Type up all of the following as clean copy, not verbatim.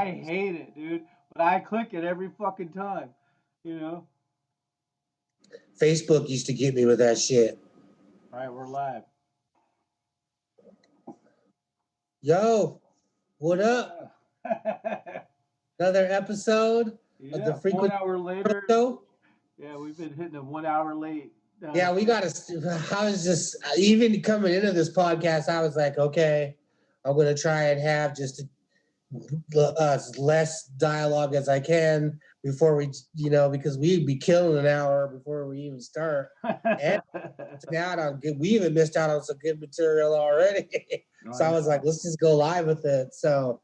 I hate it, dude. But I click it every fucking time. You know. Facebook used to get me with that shit. All right, we're live. Yo, what up? Another episode of the Yeah, 1 Frequent hour later. Show. Yeah, we've been hitting them 1 hour late. Yeah, we got to. I was just even coming into this podcast. I was like, okay, I'm gonna try and have just less dialogue as I can before we, because we'd be killing an hour before we even start. And we even missed out on some good material already. So I was like, let's just go live with it. So,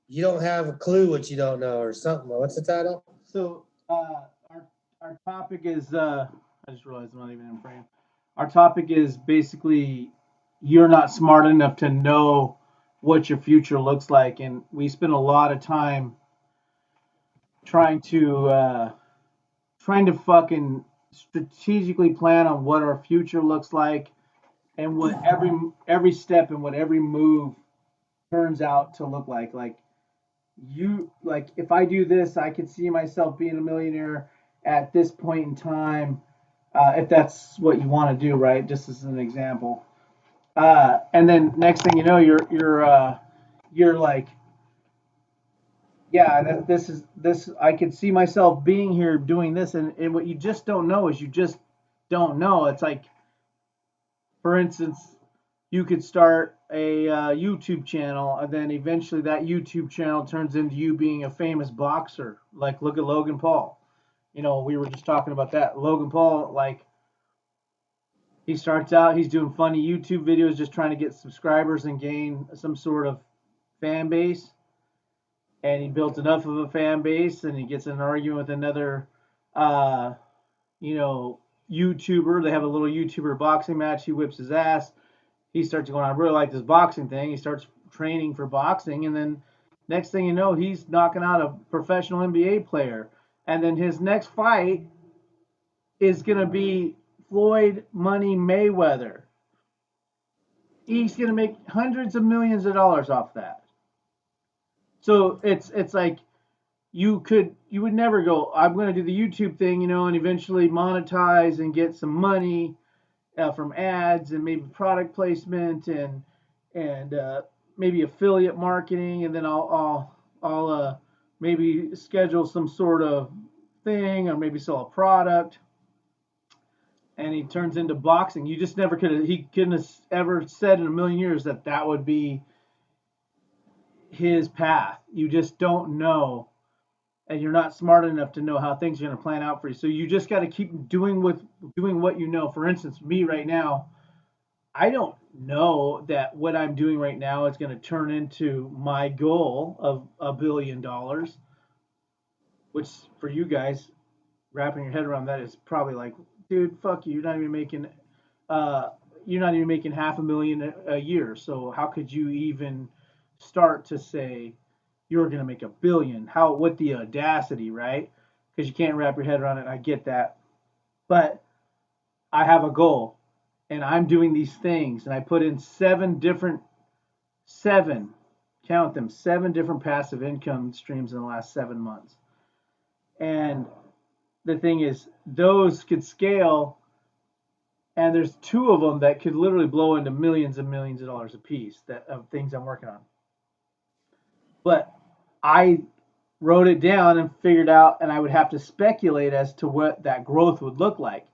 you don't have a clue what you don't know, or something. What's the title? So, our topic is. I just realized I'm not even in frame. Our topic is basically you're not smart enough to know what your future looks like, and we spend a lot of time trying to fucking strategically plan on what our future looks like and what every step and what every move turns out to look like. Like if I do this, I could see myself being a millionaire at this point in time, if that's what you want to do, right? Just as an example. And then next thing you know, you're like, yeah, this is this. I could see myself being here doing this, and what you just don't know is you just don't know. It's like, for instance, you could start a YouTube channel, and then eventually that YouTube channel turns into you being a famous boxer. Like, look at Logan Paul. We were just talking about that. Logan Paul, like, he starts out, he's doing funny YouTube videos, just trying to get subscribers and gain some sort of fan base. And he built enough of a fan base, and he gets in an argument with another, uh, you know, YouTuber. They have a little YouTuber boxing match. He whips his ass. He starts going, I really like this boxing thing. He starts training for boxing, and then next thing you know, he's knocking out a professional NBA player. And then his next fight is going to be Floyd Money Mayweather. He's going to make hundreds of millions of dollars off that. So it's like you would never go, I'm going to do the YouTube thing, and eventually monetize and get some money from ads and maybe product placement and maybe affiliate marketing, and then I'll maybe schedule some sort of thing or maybe sell a product, and he turns into boxing. You just never he couldn't have ever said in a million years that that would be his path. You just don't know, and you're not smart enough to know how things are going to plan out for you. So you just got to keep doing what you know. For instance, me right now, I don't know that what I'm doing right now is going to turn into my goal of $1 billion, which for you guys, wrapping your head around that is probably like, dude, fuck you. Uh, you're not even making half a million a year. So how could you even start to say you're going to make $1 billion? What the audacity, right? Because you can't wrap your head around it. I get that. But I have a goal, and I'm doing these things, and I put in seven, count them, seven different passive income streams in the last 7 months. And the thing is, those could scale, and there's two of them that could literally blow into millions and millions of dollars a piece of things I'm working on. But I wrote it down and figured out, and I would have to speculate as to what that growth would look like.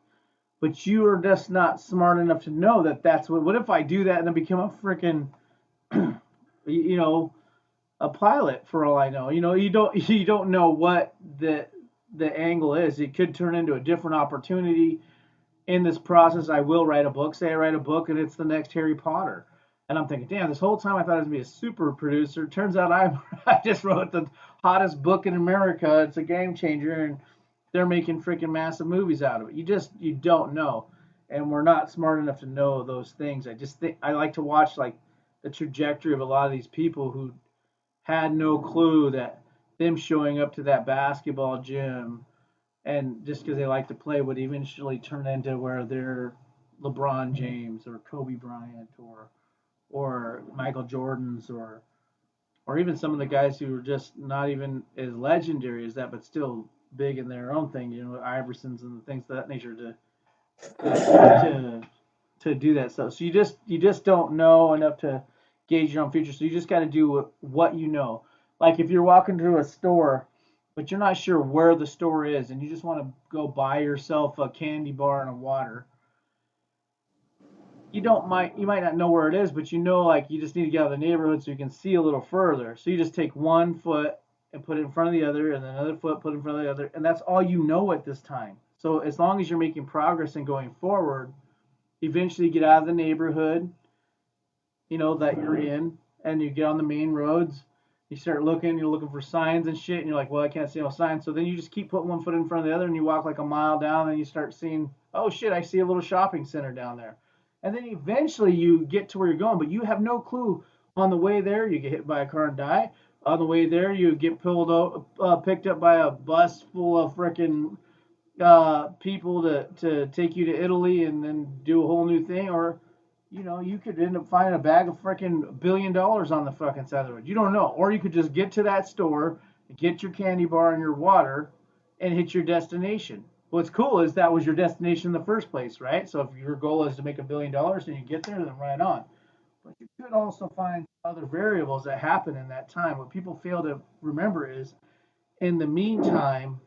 But you are just not smart enough to know that that's what if I do that and I become a freaking, you know, a pilot for all I know. You don't know what the angle is. It could turn into a different opportunity in this process. I will write a book. Say I write a book and it's the next Harry Potter. And I'm thinking, damn, this whole time I thought I was gonna be a super producer. Turns out I just wrote the hottest book in America. It's a game changer, and they're making freaking massive movies out of it. You don't know, and we're not smart enough to know those things. I just think I like to watch like the trajectory of a lot of these people who had no clue that them showing up to that basketball gym and just because they like to play would eventually turn into where they're LeBron James or Kobe Bryant or or Michael Jordans, or even some of the guys who are just not even as legendary as that, but still big in their own thing. You know, Iversons and things of that nature to to do that stuff. So you just don't know enough to gauge your own future. So you just got to do what you know. Like if you're walking through a store, but you're not sure where the store is, and you just want to go buy yourself a candy bar and a water. You might not know where it is, but you know like you just need to get out of the neighborhood so you can see a little further. So you just take one foot and put it in front of the other, and then another foot put it in front of the other, and that's all you know at this time. So as long as you're making progress and going forward, eventually you get out of the neighborhood, that you're in, and you get on the main roads. You start looking, you're looking for signs and shit, and you're like, well, I can't see no signs. So then you just keep putting one foot in front of the other, and you walk like a mile down, and you start seeing, oh shit, I see a little shopping center down there. And then eventually you get to where you're going, but you have no clue. On the way there, you get hit by a car and die. On the way there, you get picked up by a bus full of freaking people to take you to Italy and then do a whole new thing, or you could end up finding a bag of freaking $1 billion on the fucking side of the road. You don't know, or you could just get to that store, get your candy bar and your water, and hit your destination. What's cool is that was your destination in the first place, right? So if your goal is to make $1 billion and you get there, then right on. But you could also find other variables that happen in that time. What people fail to remember is, in the meantime,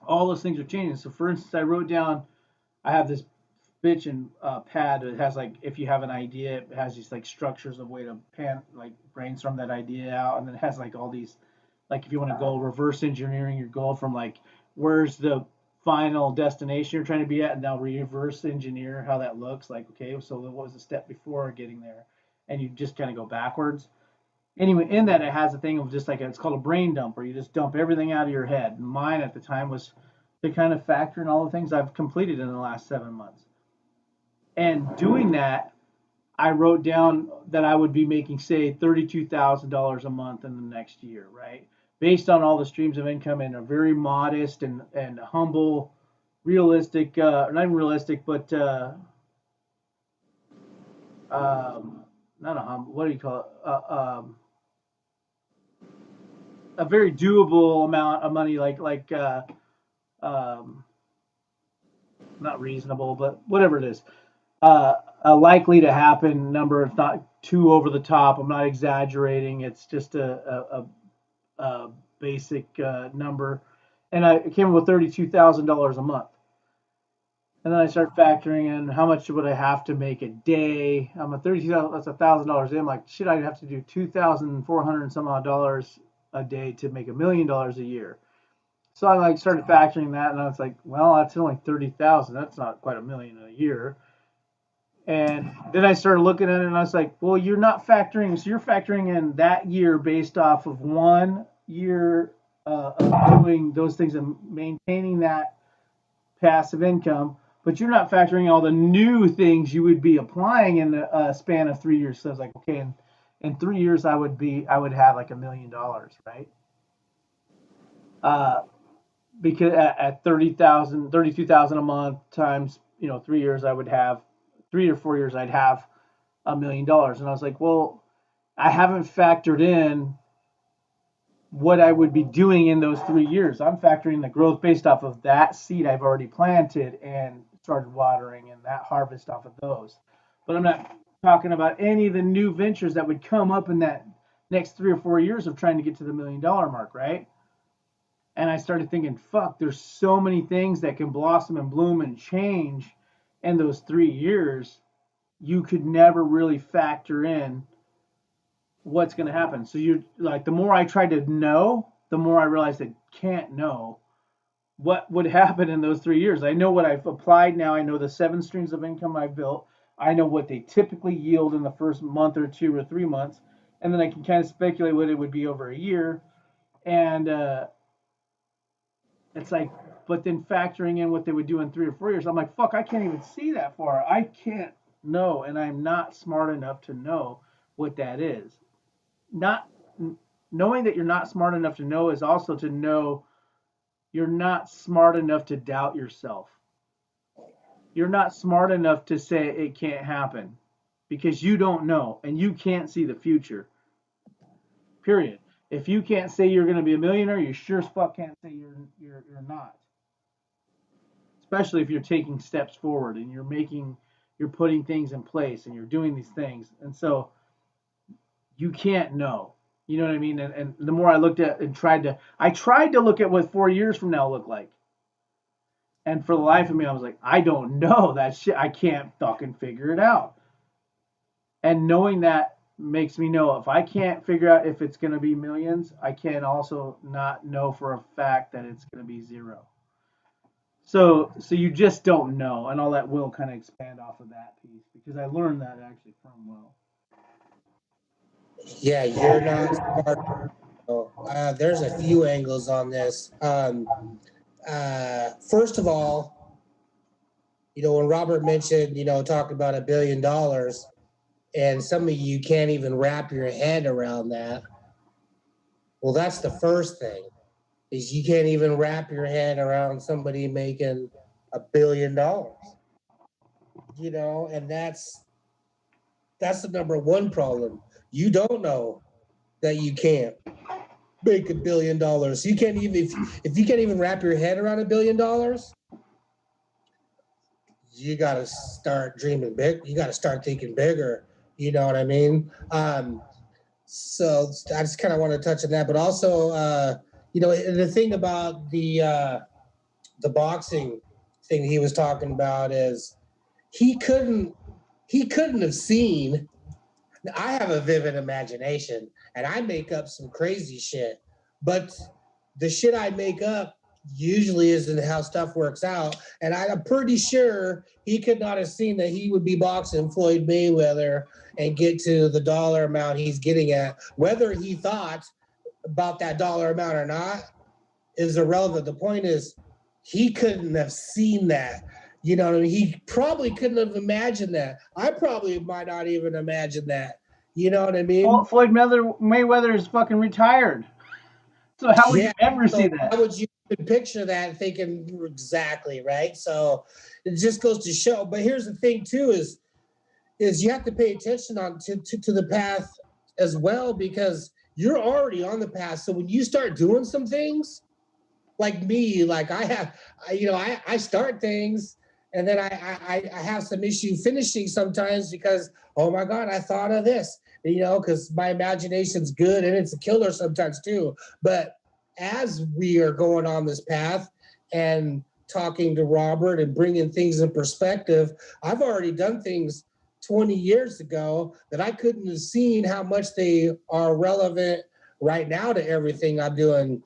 all those things are changing. So, for instance, I wrote down, I have this bitch and pad that has like, if you have an idea, it has these like structures of way to like brainstorm that idea out, and then it has like all these, like if you want to go reverse engineering your goal from like where's the final destination you're trying to be at, and now reverse engineer how that looks. Like, okay, so what was the step before getting there, and you just kind of go backwards. Anyway, in that it has a thing of just like it's called a brain dump, where you just dump everything out of your head. Mine at the time was to kind of factor in all the things I've completed in the last 7 months. And doing that, I wrote down that I would be making, say, $32,000 a month in the next year, right? Based on all the streams of income and a very modest and humble, realistic, not even realistic, but not a humble, what do you call it? A very doable amount of money, um, not reasonable, but whatever it is, a likely to happen number. It's not too over the top. I'm not exaggerating. It's just a basic number, and I came up with $32,000 a month. And then I start factoring in how much would I have to make a day. I'm at 32,000. That's $1,000 in. I'm like, shit, I'd have to do 2,400 and some odd dollars a day to make $1 million a year. So I like started factoring that, and I was like, well, that's only 30,000. That's not quite a million a year. And then I started looking at it, and I was like, well, you're not factoring. So you're factoring in that year based off of 1 year of doing those things and maintaining that passive income, but you're not factoring all the new things you would be applying in a span of 3 years. So I was like, okay, in 3 years I would have like $1 million, right? Uh, because at 30,000, 32,000 a month times 3 years, I would have 3 or 4 years, I'd have $1 million. And I was like, well, I haven't factored in what I would be doing in those 3 years. I'm factoring the growth based off of that seed I've already planted and started watering, and that harvest off of those. But I'm not talking about any of the new ventures that would come up in that next 3 or 4 years of trying to get to the $1 million mark, right? And I started thinking, fuck, there's so many things that can blossom and bloom and change in those 3 years. You could never really factor in what's going to happen. So you like, the more I tried to know, the more I realized I can't know what would happen in those 3 years. I know what I've applied now. I know the 7 streams of income I've built. I know what they typically yield in the first month or 2 or 3 months, and then I can kind of speculate what it would be over a year. And it's like, but then factoring in what they would do in 3 or 4 years, I'm like, fuck, I can't even see that far. I can't know, and I'm not smart enough to know what that is. Not knowing that you're not smart enough to know is also to know you're not smart enough to doubt yourself. You're not smart enough to say it can't happen. because you don't know and you can't see the future. Period. If you can't say you're going to be a millionaire, you sure as fuck can't say you're not. Especially if you're taking steps forward and you're putting things in place and you're doing these things. And so you can't know. You know what I mean? And the more I looked at and I tried to look at what 4 years from now look like. And for the life of me, I was like, I don't know that shit. I can't fucking figure it out. And knowing that makes me know if I can't figure out if it's going to be millions, I can also not know for a fact that it's going to be zero. So you just don't know, and I'll let Will kind of expand off of that piece because I learned that actually from Will. Yeah, you're not smart. There's a few angles on this. First of all, when Robert mentioned, talking about $1 billion, and some of you can't even wrap your head around that. Well, that's the first thing, is you can't even wrap your head around somebody making $1 billion. And that's the number one problem. You don't know that you can't make $1 billion. You can't even if you can't even wrap your head around $1 billion, you got to start dreaming big. You got to start thinking bigger. You know what I mean? So I just kind of want to touch on that, but also, the thing about the boxing thing he was talking about is he couldn't have seen. I have a vivid imagination and I make up some crazy shit, but the shit I make up usually isn't how stuff works out. And I'm pretty sure he could not have seen that he would be boxing Floyd Mayweather and get to the dollar amount he's getting at. Whether he thought about that dollar amount or not is irrelevant. The point is he couldn't have seen that. You know what I mean? He probably couldn't have imagined that. I probably might not even imagine that. You know what I mean? Well, Floyd Mayweather is fucking retired. So how would you ever see that? How would you picture that thinking exactly, right? So it just goes to show. But here's the thing too is you have to pay attention to the path as well, because you're already on the path. So when you start doing some things, like me, like I start things and then I have some issue finishing sometimes because, oh my God, I thought of this, because my imagination's good and it's a killer sometimes too. But as we are going on this path and talking to Robert and bringing things in perspective, I've already done things 20 years ago that I couldn't have seen how much they are relevant right now to everything I'm doing.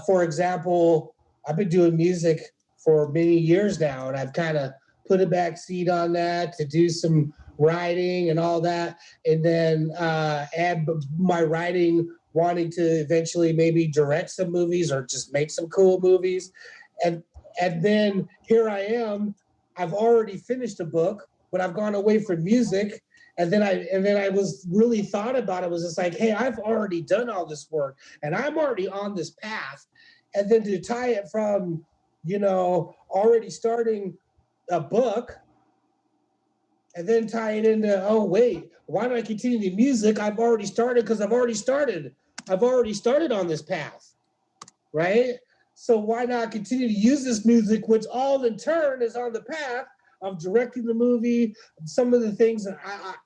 For example, I've been doing music for many years now, and I've kind of put a back seat on that to do some writing and all that, and then add my writing, wanting to eventually maybe direct some movies or just make some cool movies. And then here I am. I've already finished a book, but I've gone away from music. And then I was really thought about it. Was just like, hey, I've already done all this work and I'm already on this path. And then to tie it from, already starting a book and then tie it into, oh, wait, why don't I continue the music? I've already started because I've already started on this path, right? So why not continue to use this music, which all in turn is on the path of directing the movie, some of the things that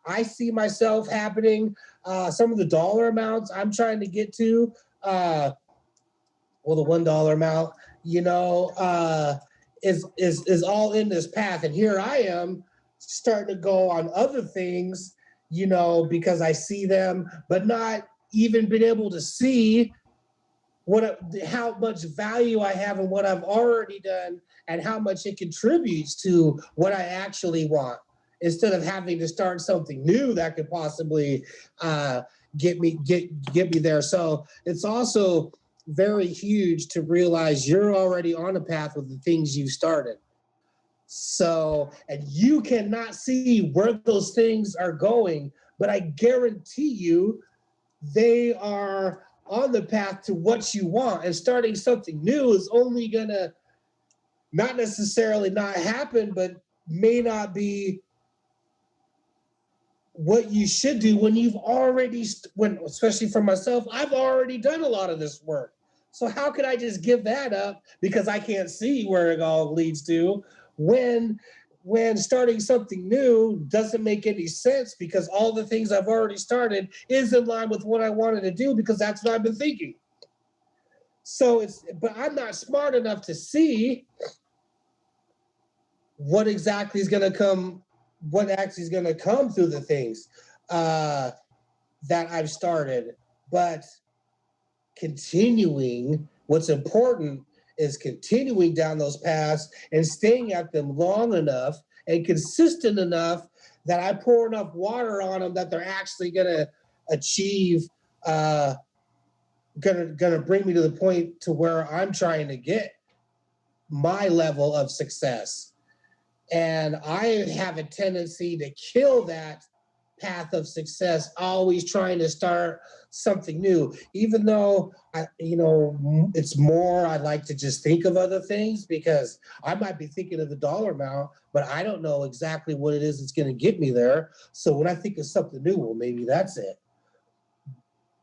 I see myself happening, some of the dollar amounts I'm trying to get to, the $1 amount, is all in this path. And here I am starting to go on other things, because I see them, but not even been able to see how much value I have in what I've already done and how much it contributes to what I actually want, instead of having to start something new that could possibly get me there. So it's also very huge to realize you're already on a path with the things you've started. So, and you cannot see where those things are going, but I guarantee you they are on the path to what you want. And starting something new is only gonna not necessarily not happen, but may not be what you should do when you've already, especially for myself, I've already done a lot of this work. So how could I just give that up because I can't see where it all leads to when starting something new doesn't make any sense because all the things I've already started is in line with what I wanted to do because that's what I've been thinking. So but I'm not smart enough to see what exactly is going to come through the things that I've started. But what's important is continuing down those paths and staying at them long enough and consistent enough that I pour enough water on them that they're actually going to achieve, going to bring me to the point to where I'm trying to get my level of success. And I have a tendency to kill that path of success, always trying to start something new, even though it's more I like to just think of other things because I might be thinking of the dollar amount, but I don't know exactly what it is that's going to get me there. So when I think of something new, well, maybe that's it.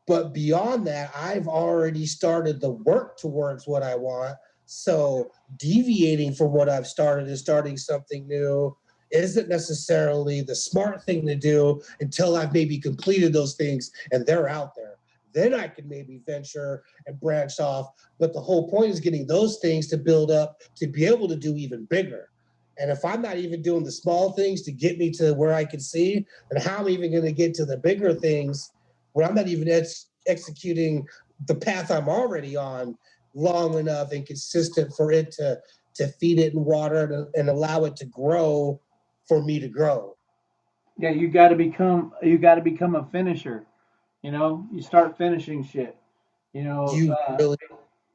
But beyond that, I've already started the work towards what I want. So deviating from what I've started and starting something new isn't necessarily the smart thing to do until I've maybe completed those things and they're out there. Then I can maybe venture and branch off. But the whole point is getting those things to build up to be able to do even bigger. And if I'm not even doing the small things to get me to where I can see, then how am I even going to get to the bigger things when I'm not even executing the path I'm already on long enough and consistent for it to feed it and water and allow it to grow for me to grow. Yeah, you got to become a finisher. You start finishing shit. You know, You really,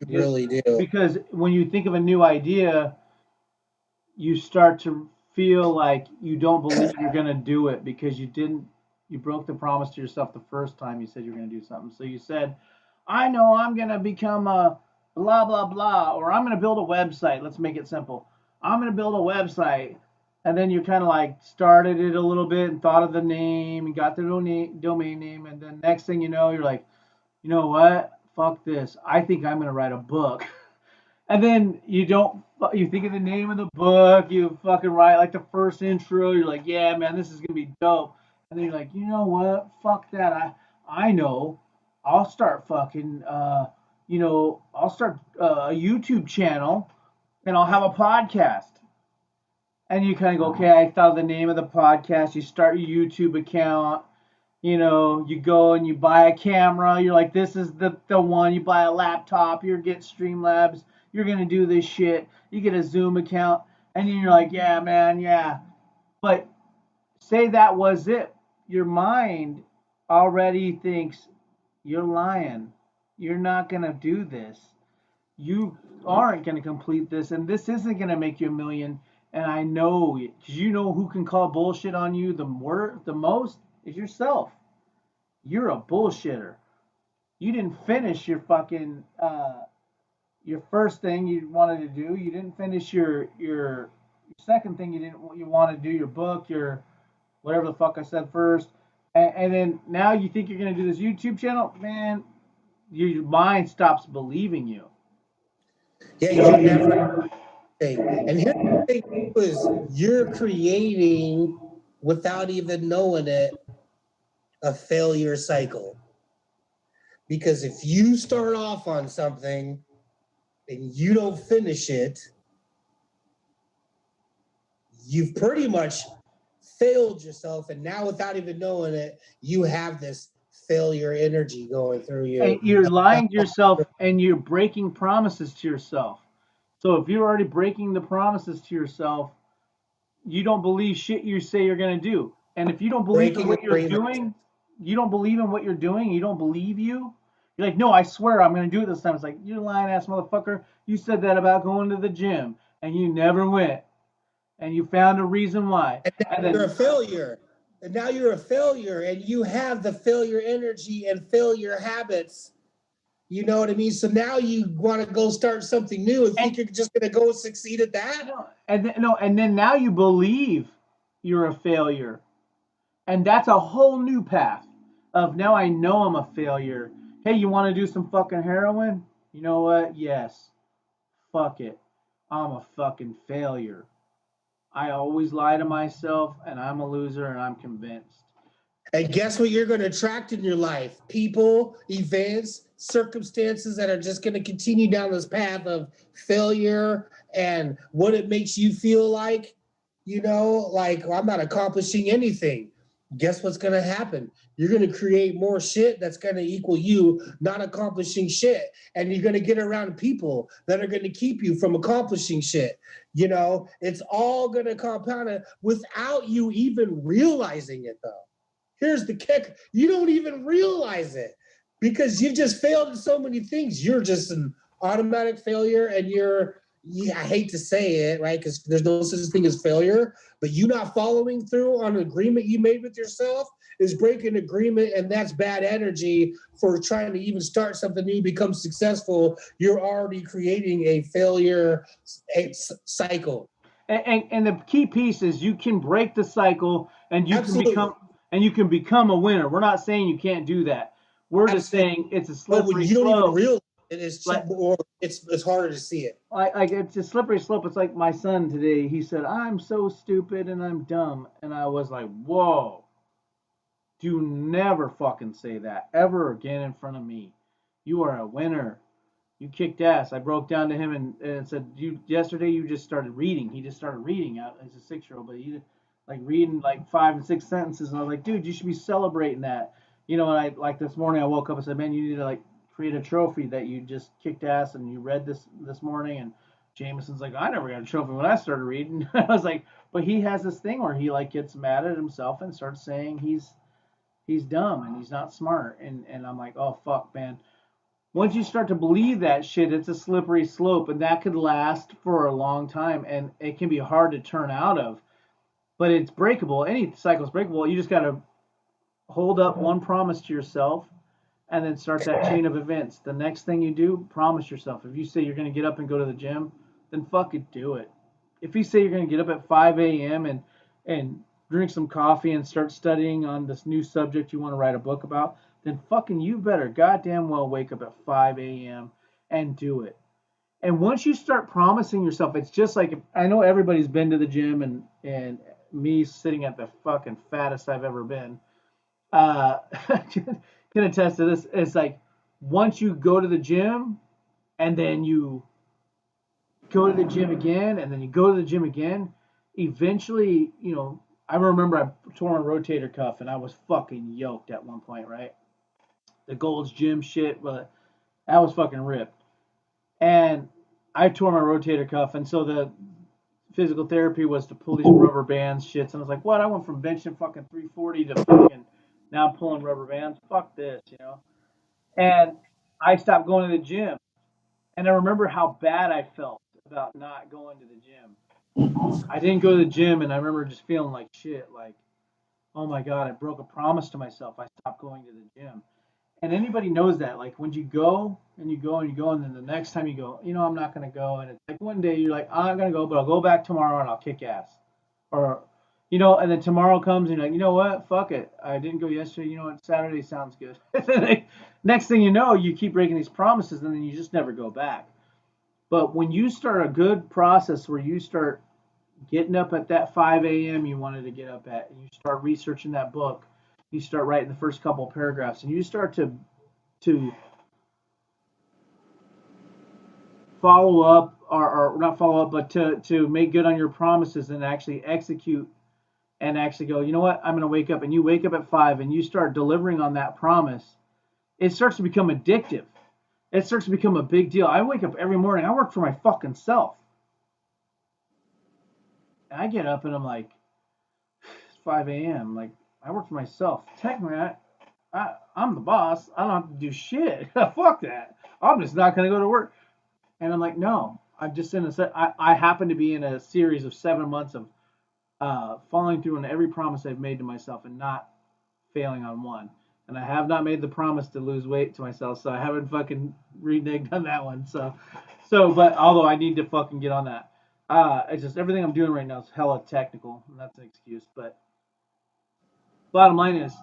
you just really do. because when you think of a new idea, you start to feel like you don't believe you're going to do it because you broke the promise to yourself the first time you said you're going to do something. So you said, I know I'm going to become a blah, blah, blah, or I'm going to build a website. Let's make it simple. I'm going to build a website. And then you kind of like started it a little bit and thought of the name and got the domain name. And then next thing you know, you're like, you know what? Fuck this. I think I'm going to write a book. And then you think of the name of the book, you fucking write like the first intro, you're like, yeah, man, this is gonna be dope. And then you're like, you know what? Fuck that. I know. I'll start fucking I'll start a YouTube channel and I'll have a podcast. And you kind of go, okay, I thought of the name of the podcast. You start your YouTube account. You go and you buy a camera. You're like, this is the one. You buy a laptop. You get Streamlabs. You're going to do this shit. You get a Zoom account. And then you're like, yeah, man, yeah. But say that was it. Your mind already thinks you're lying. You're not going to do this. You aren't going to complete this. And this isn't going to make you a million. And I know it. Because you know who can call bullshit on you the most? Is yourself. You're a bullshitter. You didn't finish your fucking your first thing you wanted to do. You didn't finish your second thing you want to do, your book, your whatever the fuck I said first. And then now you think you're gonna do this YouTube channel, man. Your mind stops believing you. Yeah, you're never thing. And here's the thing is you're creating without even knowing it a failure cycle. Because if you start off on something and you don't finish it, you've pretty much failed yourself. And now, without even knowing it, you have this failure energy going through you. And you're lying to yourself and you're breaking promises to yourself. So if you're already breaking the promises to yourself, you don't believe shit you say you're gonna do. And if you don't believe in what you're doing, you don't believe in what you're doing, you don't believe you. You're like, no, I swear I'm gonna do it this time. It's like, you're lying ass motherfucker. You said that about going to the gym and you never went. And you found a reason why. And then you're a failure. And now you're a failure and you have the failure energy and failure habits. You know what I mean? So now you want to go start something new and think you're just going to go succeed at that? And then now you believe you're a failure. And that's a whole new path of now I know I'm a failure. Hey, you want to do some fucking heroin? You know what? Yes. Fuck it. I'm a fucking failure. I always lie to myself and I'm a loser and I'm convinced. And guess what you're going to attract in your life? People, events, circumstances that are just going to continue down this path of failure and what it makes you feel like, like I'm not accomplishing anything. Guess what's going to happen? You're going to create more shit that's going to equal you not accomplishing shit. And you're going to get around people that are going to keep you from accomplishing shit. It's all going to compound without you even realizing it, though. Here's the kick. You don't even realize it because you've just failed in so many things. You're just an automatic failure and I hate to say it, right? Because there's no such thing as failure, but you not following through on an agreement you made with yourself is breaking agreement, and that's bad energy for trying to even start something new, become successful. You're already creating a failure cycle. And the key piece is you can break the cycle and you Absolutely. can become a winner. We're not saying you can't do that. We're just saying it's a But when slippery you don't even slope. realize it's harder to see it. Like it's a slippery slope. It's like my son today. He said, "I'm so stupid and I'm dumb," and I was like, "Whoa! Do never fucking say that ever again in front of me. You are a winner. You kicked ass." I broke down to him and said, yesterday you just started reading." He just started reading out as a 6-year-old, but he like reading like 5 and 6 sentences, and I was like, dude, you should be celebrating that. And I like this morning I woke up and said, man, you need to like create a trophy that you just kicked ass and you read this morning. And Jameson's like, I never got a trophy when I started reading. I was like, but he has this thing where he like gets mad at himself and starts saying he's dumb and he's not smart. And I'm like, oh fuck, man. Once you start to believe that shit, it's a slippery slope, and that could last for a long time, and it can be hard to turn out of. But it's breakable. Any cycle is breakable. You just got to hold up one promise to yourself, and then start that chain of events. The next thing you do, promise yourself. If you say you're going to get up and go to the gym, then fucking do it. If you say you're going to get up at 5 a.m. and drink some coffee and start studying on this new subject you want to write a book about, then fucking you better goddamn well wake up at 5 a.m. and do it. And once you start promising yourself, it's just like, I know everybody's been to the gym, and me sitting at the fucking fattest I've ever been can attest to this. It's like once you go to the gym and then you go to the gym again and then you go to the gym again, eventually, I remember I tore my rotator cuff and I was fucking yoked at one point, right? The Gold's Gym shit, but that was fucking ripped. And I tore my rotator cuff, and so the physical therapy was to pull these rubber bands shits. And I was like, what? I went from benching fucking 340 to fucking now I'm pulling rubber bands. Fuck this. And I stopped going to the gym. And I remember how bad I felt about not going to the gym. I didn't go to the gym, and I remember just feeling like shit. Like, oh my God, I broke a promise to myself. I stopped going to the gym. And anybody knows that. Like, when you go and you go and you go, and then the next time you go, I'm not going to go. And it's like one day you're like, I'm not going to go, but I'll go back tomorrow and I'll kick ass. Or, and then tomorrow comes and you're like, you know what? Fuck it. I didn't go yesterday. You know what? Saturday sounds good. Next thing you know, you keep breaking these promises and then you just never go back. But when you start a good process where you start getting up at that 5 a.m. you wanted to get up at, and you start researching that book, you start writing the first couple of paragraphs, and you start to follow up, or not follow up, but to make good on your promises and actually execute and actually go, you know what, I'm going to wake up, and you wake up at 5 and you start delivering on that promise, it starts to become addictive. It starts to become a big deal. I wake up every morning, I work for my fucking self. And I get up and I'm like, it's 5 a.m. Like, I work for myself. Technically, I'm the boss. I don't have to do shit. Fuck that. I'm just not going to go to work. And I'm like, no, I'm just in I happen to be in a series of 7 months of following through on every promise I've made to myself and not failing on one. And I have not made the promise to lose weight to myself, so I haven't fucking reneged on that one. But although I need to fucking get on that. It's just everything I'm doing right now is hella technical, and that's an excuse. But Bottom line is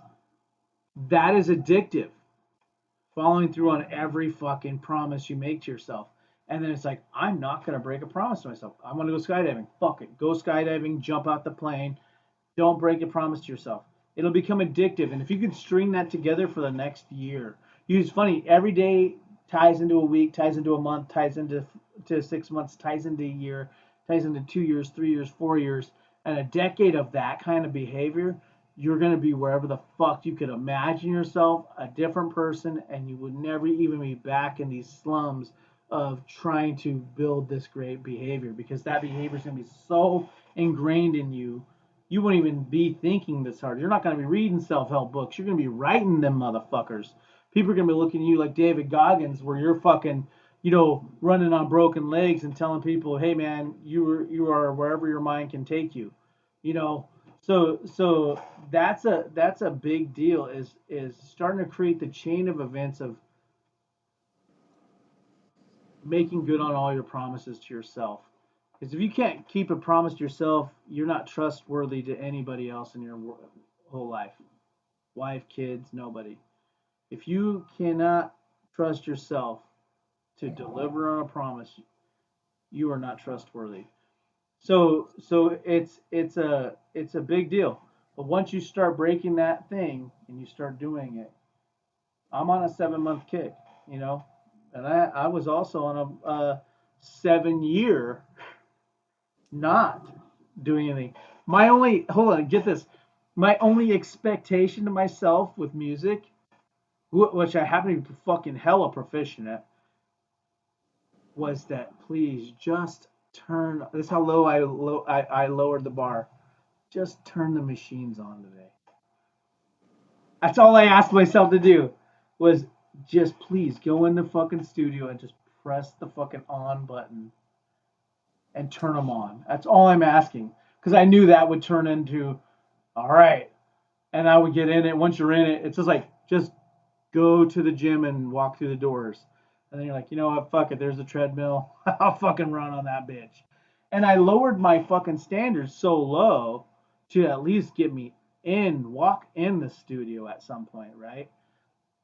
that is addictive. Following through on every fucking promise you make to yourself. And then it's like, I'm not going to break a promise to myself. I want to go skydiving. Fuck it. Go skydiving, jump out the plane. Don't break a promise to yourself. It'll become addictive. And if you can string that together for the next year, it's funny, every day ties into a week, ties into a month, ties into to 6 months, ties into a year, ties into 2 years, 3 years, 4 years, and a decade of that kind of behavior, you're going to be wherever the fuck you could imagine yourself, a different person, and you would never even be back in these slums of trying to build this great behavior because that behavior is going to be so ingrained in you, you won't even be thinking this hard. You're not going to be reading self-help books. You're going to be writing them motherfuckers. People are going to be looking at you like David Goggins, where you're fucking, running on broken legs and telling people, hey man, you are wherever your mind can take you, you know. So that's a big deal. Is starting to create the chain of events of making good on all your promises to yourself. Because if you can't keep a promise to yourself, you're not trustworthy to anybody else in your whole life. Wife, kids, nobody. If you cannot trust yourself to deliver on a promise, you are not trustworthy. So it's a big deal. But once you start breaking that thing and you start doing it, I'm on a 7 month kick, you know, and I was also on a 7 year not doing anything. My only hold on, get this. My only expectation to myself with music, which I happen to be fucking hella proficient at, was that please just turn. This is how I lowered the bar. Just turn the machines on today. That's all I asked myself to do was just please go in the fucking studio and just press the fucking on button and turn them on. That's all I'm asking because I knew that would turn into all right, and I would get in it. Once you're in it, it's just like just go to the gym and walk through the doors, and then you're like, you know what, fuck it. There's a treadmill. I'll fucking run on that bitch. And I lowered my fucking standards so low to at least get me walk in the studio at some point, right?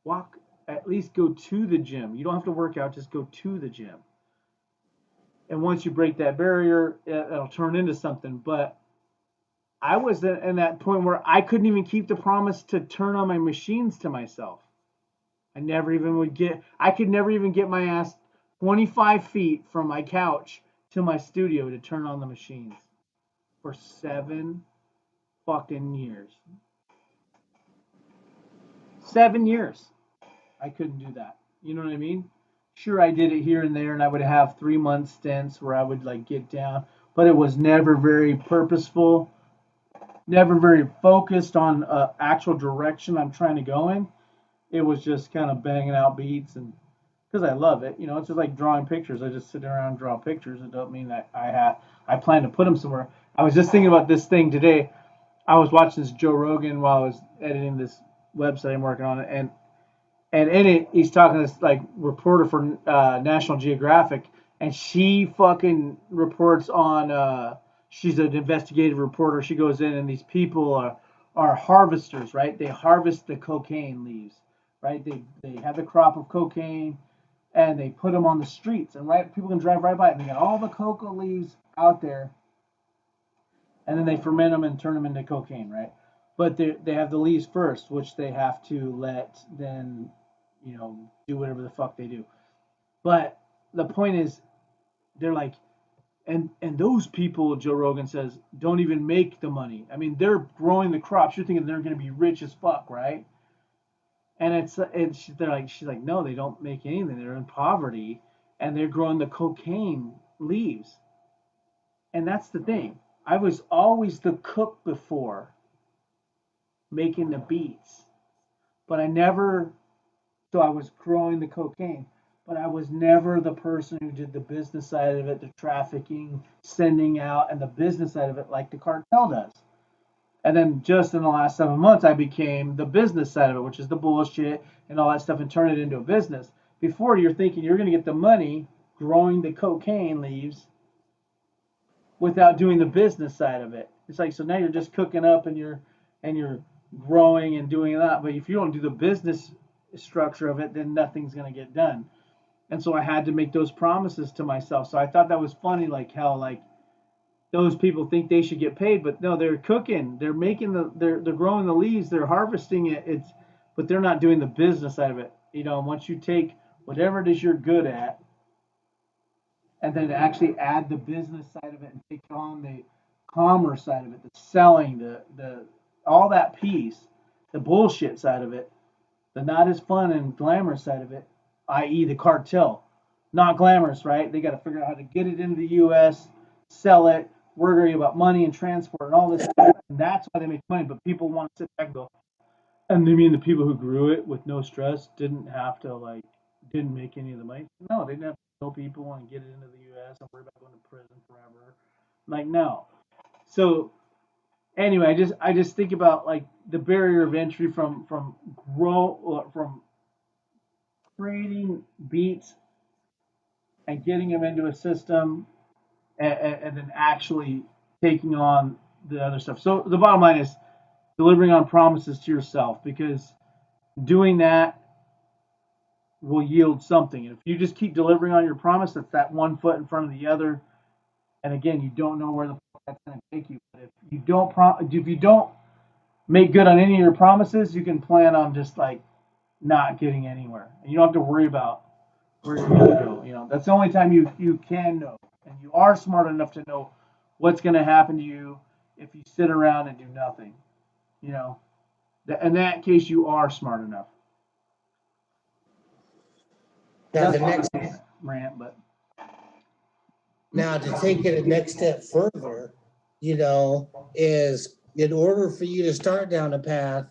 Walk, at least go to the gym. You don't have to work out, just go to the gym. And once you break that barrier, it'll turn into something. But I was in that point where I couldn't even keep the promise to turn on my machines to myself. I could never even get my ass 25 feet from my couch to my studio to turn on the machines for 7 fucking years. 7 years. I couldn't do that. You know what I mean? Sure, I did it here and there, and I would have 3 month stints where I would like get down, but it was never very purposeful, never very focused on actual direction I'm trying to go in. It was just kind of banging out beats and because I love it, it's just like drawing pictures. I just sit around and draw pictures. It don't mean that I plan to put them somewhere. I was just thinking about this thing today. I was watching this Joe Rogan while I was editing this website I'm working on, and in it he's talking to this like reporter for National Geographic, and she fucking reports on. She's an investigative reporter. She goes in, and these people are harvesters, right? They harvest the cocaine leaves, right? They have the crop of cocaine, and they put them on the streets, and right people can drive right by it. And they got all the coca leaves out there, and then they ferment them and turn them into cocaine, right? But they have the leaves first, which they have to let then, do whatever the fuck they do. But the point is, they're like, and those people, Joe Rogan says, don't even make the money. I mean, they're growing the crops. You're thinking they're going to be rich as fuck, right? And she's like, no, they don't make anything. They're in poverty, and they're growing the cocaine leaves. And that's the thing. I was always the cook before, making the beats, but I never. So I was growing the cocaine, but I was never the person who did the business side of it, the trafficking, sending out, and the business side of it like the cartel does. And then just in the last 7 months, I became the business side of it, which is the bullshit and all that stuff, and turn it into a business. Before you're thinking you're going to get the money growing the cocaine leaves without doing the business side of it. It's like so now you're just cooking up and you're growing and doing that. But if you don't do the business structure of it, then nothing's going to get done. And so I had to make those promises to myself. So I thought that was funny, like how like those people think they should get paid, but no, they're cooking, they're making they're growing the leaves, they're harvesting it. But they're not doing the business side of it. Once you take whatever it is you're good at, and then actually add the business side of it and take on the commerce side of it, the selling, the all that piece, the bullshit side of it, the not as fun and glamorous side of it, i.e., the cartel. Not glamorous, right? They got to figure out how to get it into the U.S., sell it, worry about money and transport and all this stuff. And that's why they make money. But people want to sit back and go, and they mean the people who grew it with no stress didn't have to, like, didn't make any of the money? No, they didn't have to kill people and get it into the U.S. and worry about going to prison forever. Like, no. So anyway, I just think about like the barrier of entry from creating beats and getting them into a system, and then actually taking on the other stuff. So the bottom line is delivering on promises to yourself, because doing that will yield something. And if you just keep delivering on your promise, that's that one foot in front of the other. And again, you don't know where the fuck that's going to take you. But if you don't make good on any of your promises, you can plan on just like not getting anywhere, and you don't have to worry about where you're going to go. That's the only time you can know, and you are smart enough to know what's going to happen to you if you sit around and do nothing. You know, in that case, you are smart enough. Now That's the next my rant, but now to take it a next step further, is in order for you to start down a path,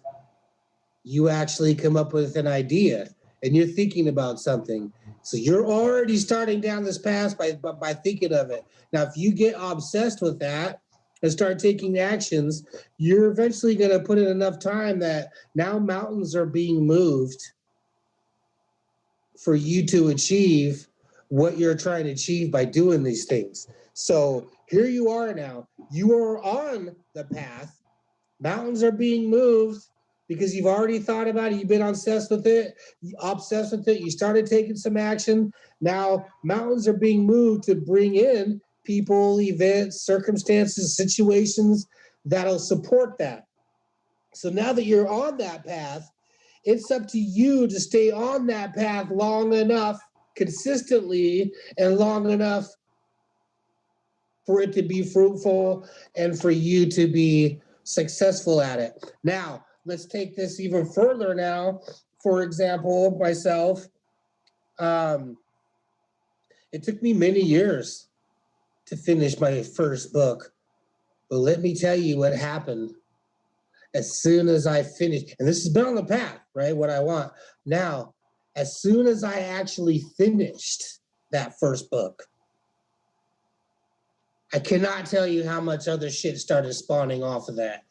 you actually come up with an idea and you're thinking about something. So you're already starting down this path by thinking of it. Now, if you get obsessed with that and start taking actions, you're eventually going to put in enough time that now mountains are being moved for you to achieve what you're trying to achieve by doing these things. So here you are now. You are on the path. Mountains are being moved because you've already thought about it. You've been obsessed with it. You started taking some action. Now mountains are being moved to bring in people, events, circumstances, situations that'll support that. So now that you're on that path, it's up to you to stay on that path long enough, consistently, and long enough for it to be fruitful and for you to be successful at it. Now, let's take this even further now. For example, myself, it took me many years to finish my first book. But let me tell you what happened. As soon as I finished, and this has been on the path, right? What I want. Now, as soon as I actually finished that first book, I cannot tell you how much other shit started spawning off of that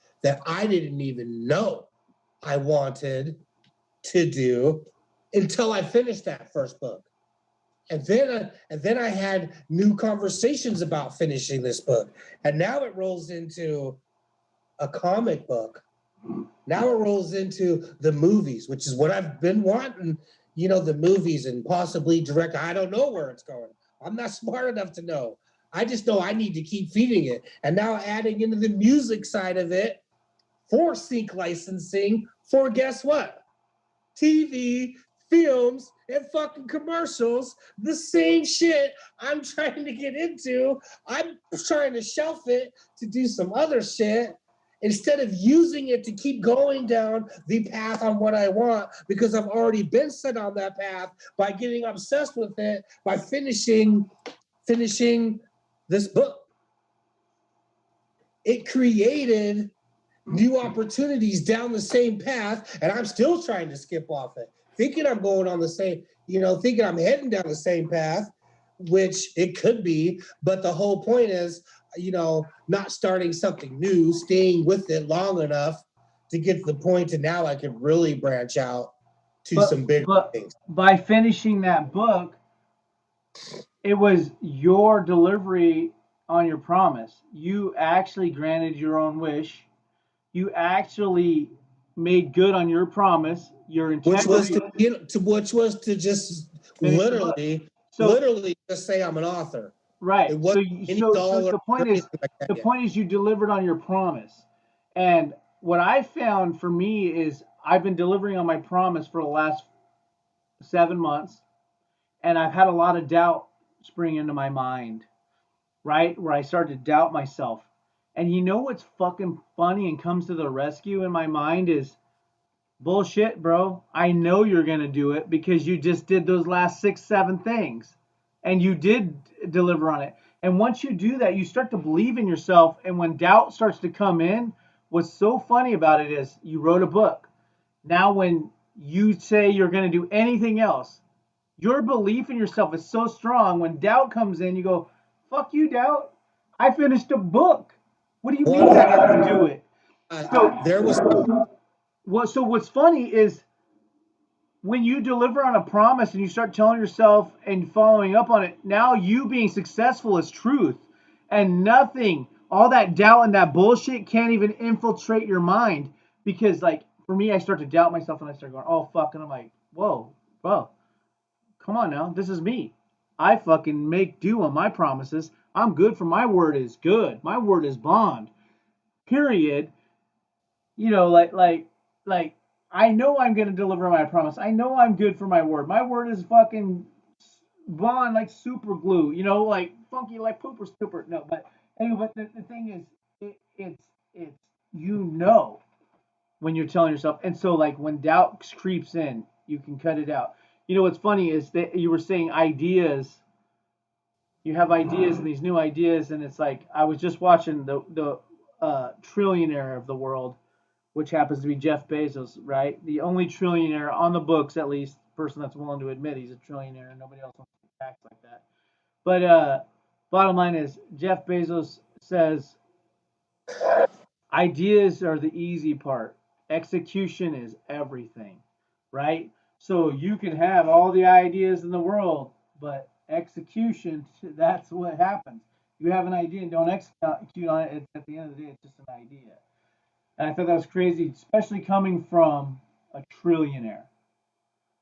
I didn't even know I wanted to do until I finished that first book. And then I had new conversations about finishing this book. And now it rolls into a comic book. Now it rolls into the movies, which is what I've been wanting, the movies and possibly direct. I don't know where it's going. I'm not smart enough to know. I just know I need to keep feeding it. And now adding into the music side of it for sync licensing for guess what? TV, films, and fucking commercials. The same shit I'm trying to get into. I'm trying to shelf it to do some other shit instead of using it to keep going down the path on what I want, because I've already been set on that path by getting obsessed with it, by finishing this book. It created new opportunities down the same path, and I'm still trying to skip off it, thinking I'm going on the same, thinking I'm heading down the same path, which it could be, but the whole point is, not starting something new, staying with it long enough to get to the point to now I can really branch out to some big things. By finishing that book, it was your delivery on your promise. You actually granted your own wish. You actually made good on your promise, your which was integrity. which was to just Finish the book. literally just say I'm an author. Right. It wasn't any So dollar the or point is, anything like that yet. you delivered on your promise. And what I found for me is I've been delivering on my promise for the last 7 months, and I've had a lot of doubt spring into my mind, right? Where I started to doubt myself. And you know what's fucking funny and comes to the rescue in my mind is bullshit, bro. I know you're going to do it because you just did those last 6, 7 things and you did deliver on it. And once you do that, you start to believe in yourself. And when doubt starts to come in, what's so funny about it is you wrote a book. Now, when you say you're going to do anything else, your belief in yourself is so strong. When doubt comes in, you go, fuck you, doubt. I finished a book. What do you mean I won't do it? There was So what's funny is when you deliver on a promise and you start telling yourself and following up on it, now you being successful is truth. And nothing, all that doubt and that bullshit can't even infiltrate your mind. Because, like, for me, I start to doubt myself and I start going, oh, fuck. And I'm like, whoa, come on now. This is me. I fucking make do on my promises. I'm good for my word is good. My word is bond. Period. You know, like I know I'm gonna deliver my promise. I know I'm good for my word. My word is fucking bond like super glue. You know, like funky like pooper stupor. No, but anyway, but the thing is, it's you know when you're telling yourself, and so like when doubt creeps in, you can cut it out. You know what's funny is that you were saying ideas. You have ideas and these new ideas, and it's like I was just watching the trillionaire of the world, which happens to be Jeff Bezos, right? The only trillionaire on the books, at least, person that's willing to admit he's a trillionaire, and nobody else wants to act like that. But bottom line is, Jeff Bezos says ideas are the easy part. Execution is everything, right? So you can have all the ideas in the world, but execution, that's what happens. You have an idea and don't execute on it, at the end of the day, it's just an idea. And I thought that was crazy, especially coming from a trillionaire.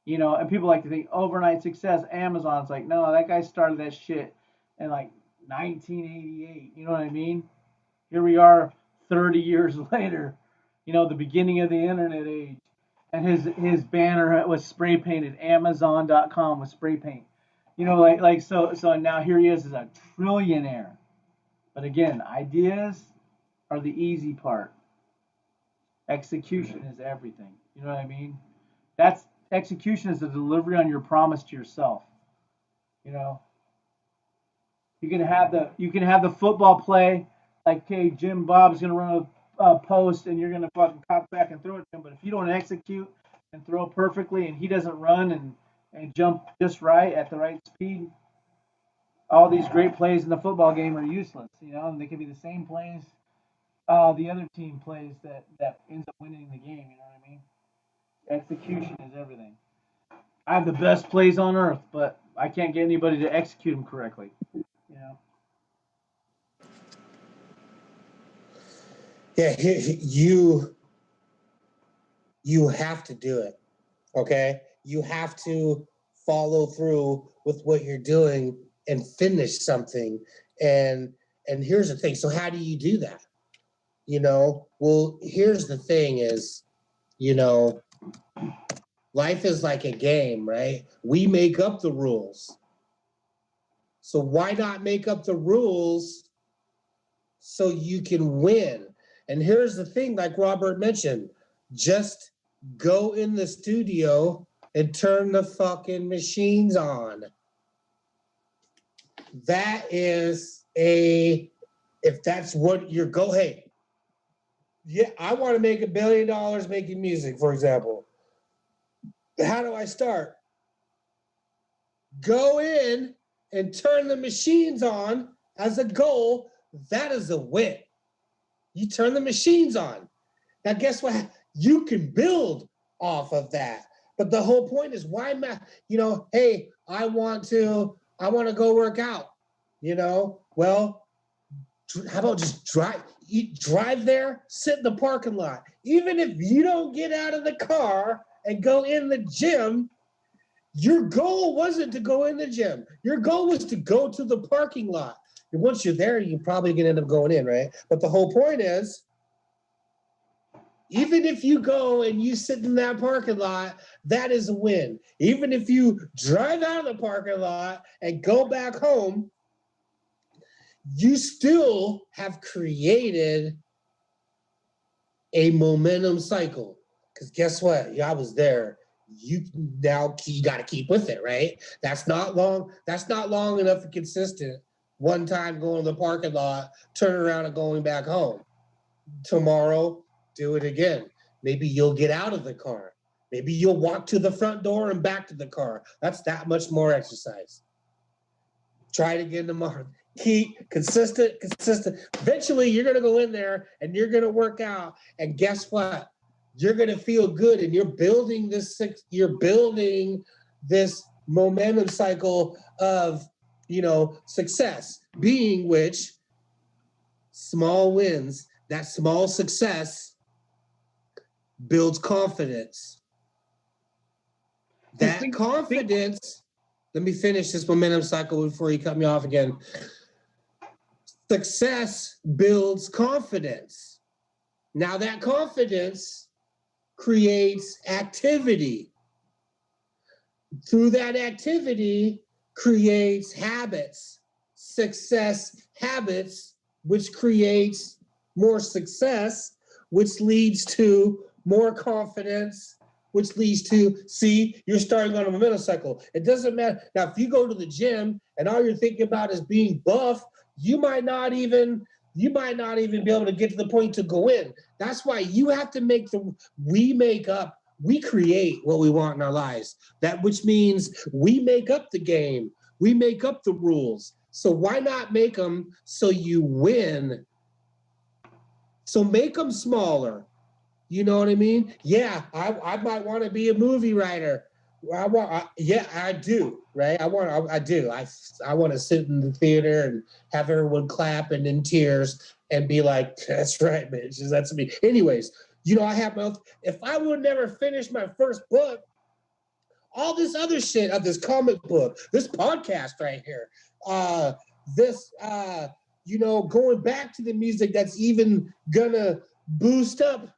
You know, and people like to think overnight success, Amazon's like, no, that guy started that shit in like 1988. You know what I mean? Here we are 30 years later, you know, the beginning of the internet age. And his banner was spray painted. Amazon.com was spray paint. You know, so now here he is as a trillionaire. But again, ideas are the easy part. Execution is everything. You know what I mean? That's execution is the delivery on your promise to yourself. You know, you can have the football play like, hey, Jim Bob's gonna run a post and you're gonna fucking pop back and throw it to him. But if you don't execute and throw perfectly and he doesn't run and jump just right at the right speed, all these great plays in the football game are useless. You know, and they can be the same plays the other team plays that ends up winning the game. You know what I mean? Execution is everything. I have the best plays on earth, but I can't get anybody to execute them correctly. You know. yeah, you have to do it. Okay? You have to follow through with what you're doing and finish something. And here's the thing. So how do you do that? You know, well, here's the thing is, you know, life is like a game, right? We make up the rules. So why not make up the rules so you can win? And here's the thing, like Robert mentioned, just go in the studio and turn the fucking machines on. That is if that's what you're hey, yeah, I want to make $1 billion making music, for example. How do I start? Go in and turn the machines on as a goal. That is a win. You turn the machines on. Now, guess what? You can build off of that. But the whole point is why, you know, hey, I want to go work out, you know? Well, how about just drive? You drive there, sit in the parking lot. Even if you don't get out of the car and go in the gym, your goal wasn't to go in the gym. Your goal was to go to the parking lot. And once you're there, you're probably going to end up going in, right? But the whole point is, even if you go and you sit in that parking lot, that is a win. Even if you drive out of the parking lot and go back home, you still have created a momentum cycle. Because guess what? Yeah, I was there. You got to keep with it, right? That's not long. That's not long enough and consistent. One time going to the parking lot, turn around and going back home. Tomorrow, do it again. Maybe you'll get out of the car. Maybe you'll walk to the front door and back to the car. That's that much more exercise. Try it again tomorrow. Keep consistent. Eventually, you're going to go in there and you're going to work out. And guess what? You're going to feel good. And you're building this momentum cycle of, success, being which small wins, that small success builds confidence. That confidence, let me finish this momentum cycle before you cut me off again. Success builds confidence. Now that confidence creates activity. Through that activity creates habits, success habits, which creates more success, which leads to more confidence, which leads to, see, you're starting on a momentum cycle. It doesn't matter. Now, if you go to the gym and all you're thinking about is being buff, you might not even be able to get to the point to go in. That's why you have to we create what we want in our lives. That which means we make up the game. We make up the rules. So why not make them so you win? So make them smaller. You know what I mean? Yeah, I might want to be a movie writer. I do, right? I want to sit in the theater and have everyone clap and in tears and be like, "That's right, bitch. That's me." Anyways, if I would never finish my first book, all this other shit of this comic book, this podcast right here, going back to the music that's even gonna boost up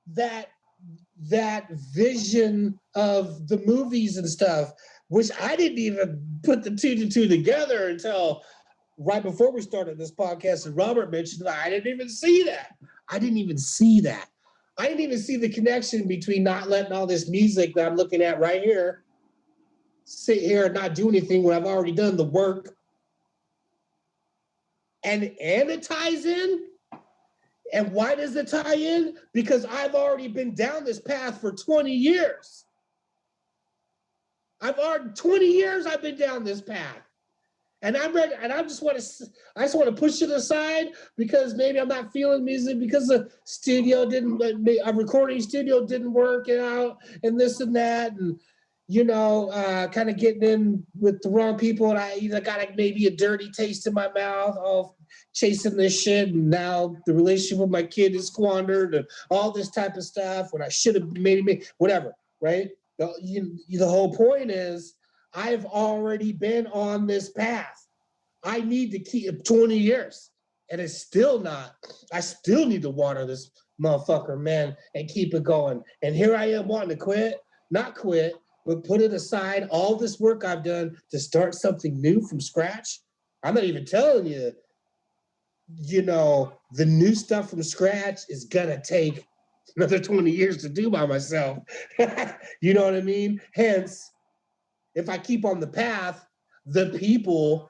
that vision of the movies and stuff, which I didn't even put the two to two together until right before we started this podcast. And Robert mentioned that I didn't even see that. I didn't even see the connection between not letting all this music that I'm looking at right here sit here and not do anything when I've already done the work. And it ties in. And why does it tie in? Because I've already been down this path for 20 years. 20 years I've been down this path. And I'm ready, and I just want to push it aside because maybe I'm not feeling music because the a recording studio didn't work out and this and that, and kind of getting in with the wrong people, and I got maybe a dirty taste in my mouth of chasing this shit, and now the relationship with my kid is squandered and all this type of stuff when I should have maybe whatever, right? The whole point is I've already been on this path. I need to keep 20 years, and it's still not. I still need to water this motherfucker, man, and keep it going. And here I am wanting to not quit, but put it aside, all this work I've done to start something new from scratch. I'm not even telling you, the new stuff from scratch is going to take another 20 years to do by myself. You know what I mean? Hence, if I keep on the path, the people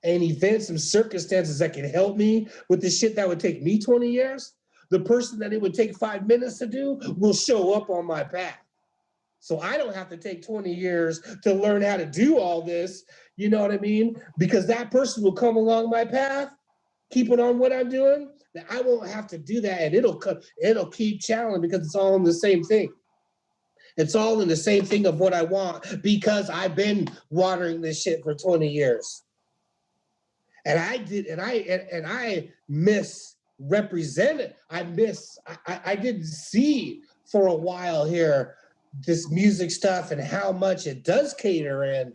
and events and circumstances that can help me with the shit that would take me 20 years, the person that it would take 5 minutes to do will show up on my path. So I don't have to take 20 years to learn how to do all this, you know what I mean? Because that person will come along my path, keeping on what I'm doing, that I won't have to do that, and it'll keep challenging because it's all in the same thing. It's all in the same thing of what I want because I've been watering this shit for 20 years. And I miss represented. I didn't see for a while here this music stuff and how much it does cater in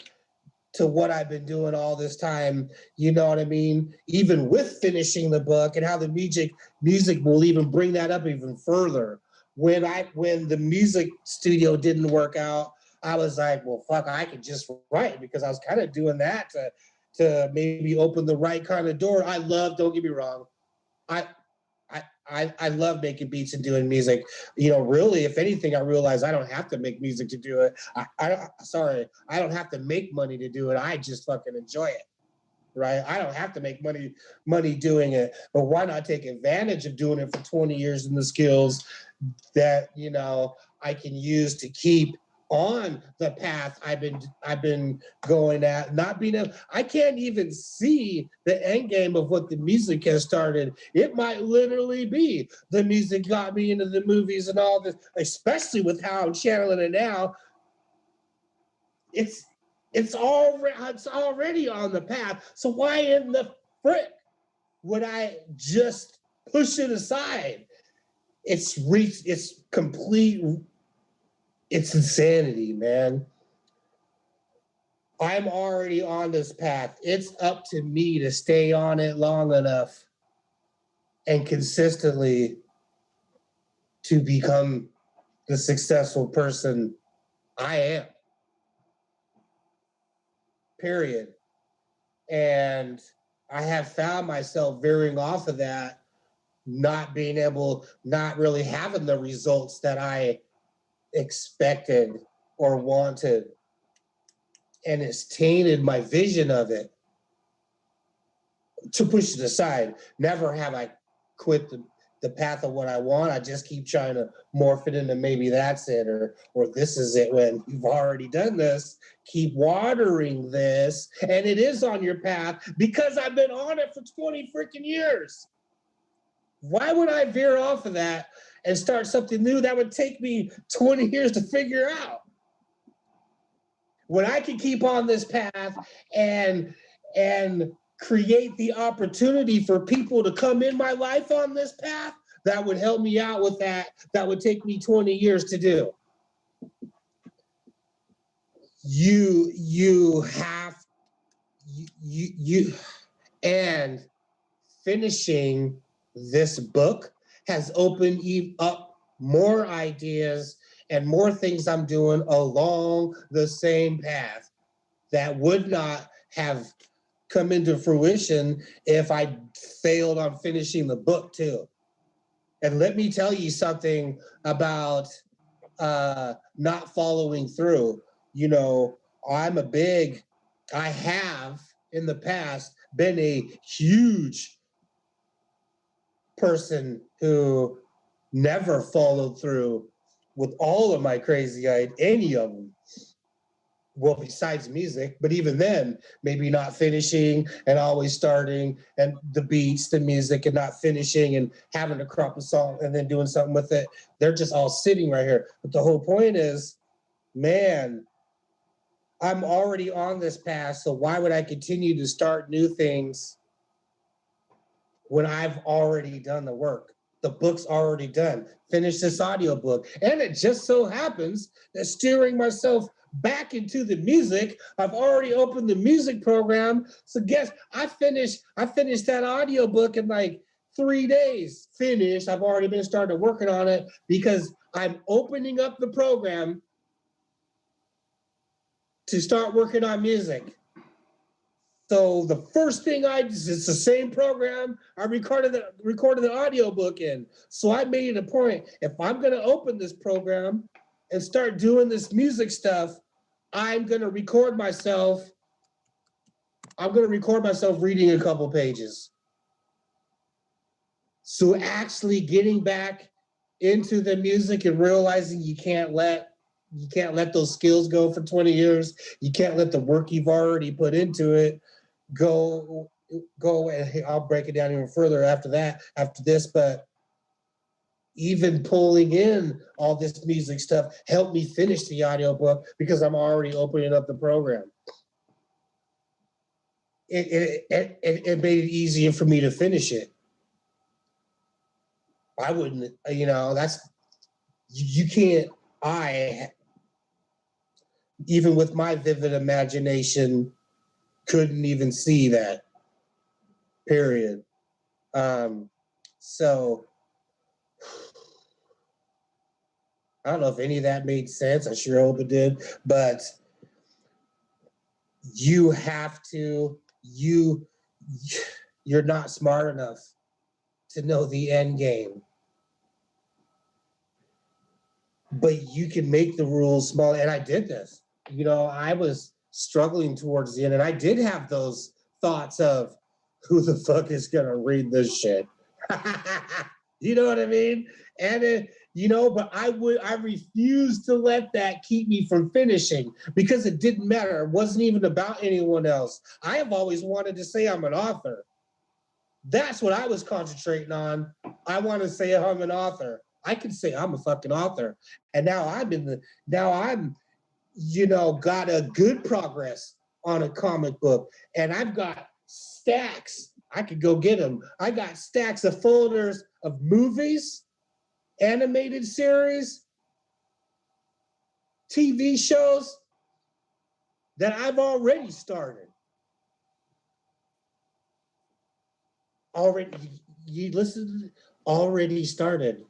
to what I've been doing all this time. You know what I mean? Even with finishing the book, and how the music will even bring that up even further. When the music studio didn't work out, I was like, well, fuck, I could just write, because I was kind of doing that to maybe open the right kind of door. Don't get me wrong, I love making beats and doing music. You know, really, if anything, I realize I don't have to make music to do it. I don't have to make money to do it. I just fucking enjoy it, right? I don't have to make money doing it. But why not take advantage of doing it for 20 years and the skills that, you know, I can use to keep on the path I've been going at. Not being able, I can't even see the end game of what the music has started. It might literally be the music got me into the movies and all this, especially with how I'm channeling it now. It's already on the path. So why in the frick would I just push it aside? It's insanity, man. I'm already on this path. It's up to me to stay on it long enough and consistently to become the successful person I am. Period. And I have found myself veering off of that, not really having the results that I expected or wanted. And it's tainted my vision of it. To push it aside, never have I quit the path of what I want. I just keep trying to morph it into maybe that's it, or this is it. When you've already done this, keep watering this, and it is on your path because I've been on it for 20 freaking years. Why would I veer off of that and start something new that would take me 20 years to figure out? When I can keep on this path and create the opportunity for people to come in my life on this path, that would help me out with that. That would take me 20 years to do. And finishing this book has opened up more ideas and more things I'm doing along the same path that would not have come into fruition if I failed on finishing the book too. And let me tell you something about not following through. You know, I have in the past been a huge person who never followed through with all of my crazy ideas, any of them. Well, besides music, but even then, maybe not finishing and always starting, and the beats, the music, and not finishing and having to crop a song and then doing something with it. They're just all sitting right here. But the whole point is, man, I'm already on this path, so why would I continue to start new things when I've already done the work? The book's already done. Finish this audiobook. And it just so happens that steering myself back into the music, I've already opened the music program. So guess I finished that audiobook in like 3 days. Finished. I've already been started working on it because I'm opening up the program to start working on music. So the first thing it's the same program I recorded the audiobook in. So I made it a point, if I'm going to open this program and start doing this music stuff, I'm going to record myself reading a couple pages. So actually getting back into the music and realizing you can't let those skills go for 20 years. You can't let the work you've already put into it go, and I'll break it down even further after this, but even pulling in all this music stuff helped me finish the audiobook because I'm already opening up the program. It made it easier for me to finish it. I wouldn't, that's, you can't, even with my vivid imagination, couldn't even see that, period. So I don't know if any of that made sense. I sure hope it did. But you have to, you're not smart enough to know the end game. But you can make the rules small. And I did this. I was struggling towards the end, and I did have those thoughts of who the fuck is gonna read this shit. You know what I mean? And but I refused to let that keep me from finishing, because it didn't matter. It wasn't even about anyone else. I have always wanted to say I'm an author. That's what I was concentrating on. I want to say I'm an author. I can say I'm a fucking author. And now I'm got a good progress on a comic book, and I've got stacks. I could go get them. I got stacks of folders of movies, animated series, TV shows that I've already started. Already started.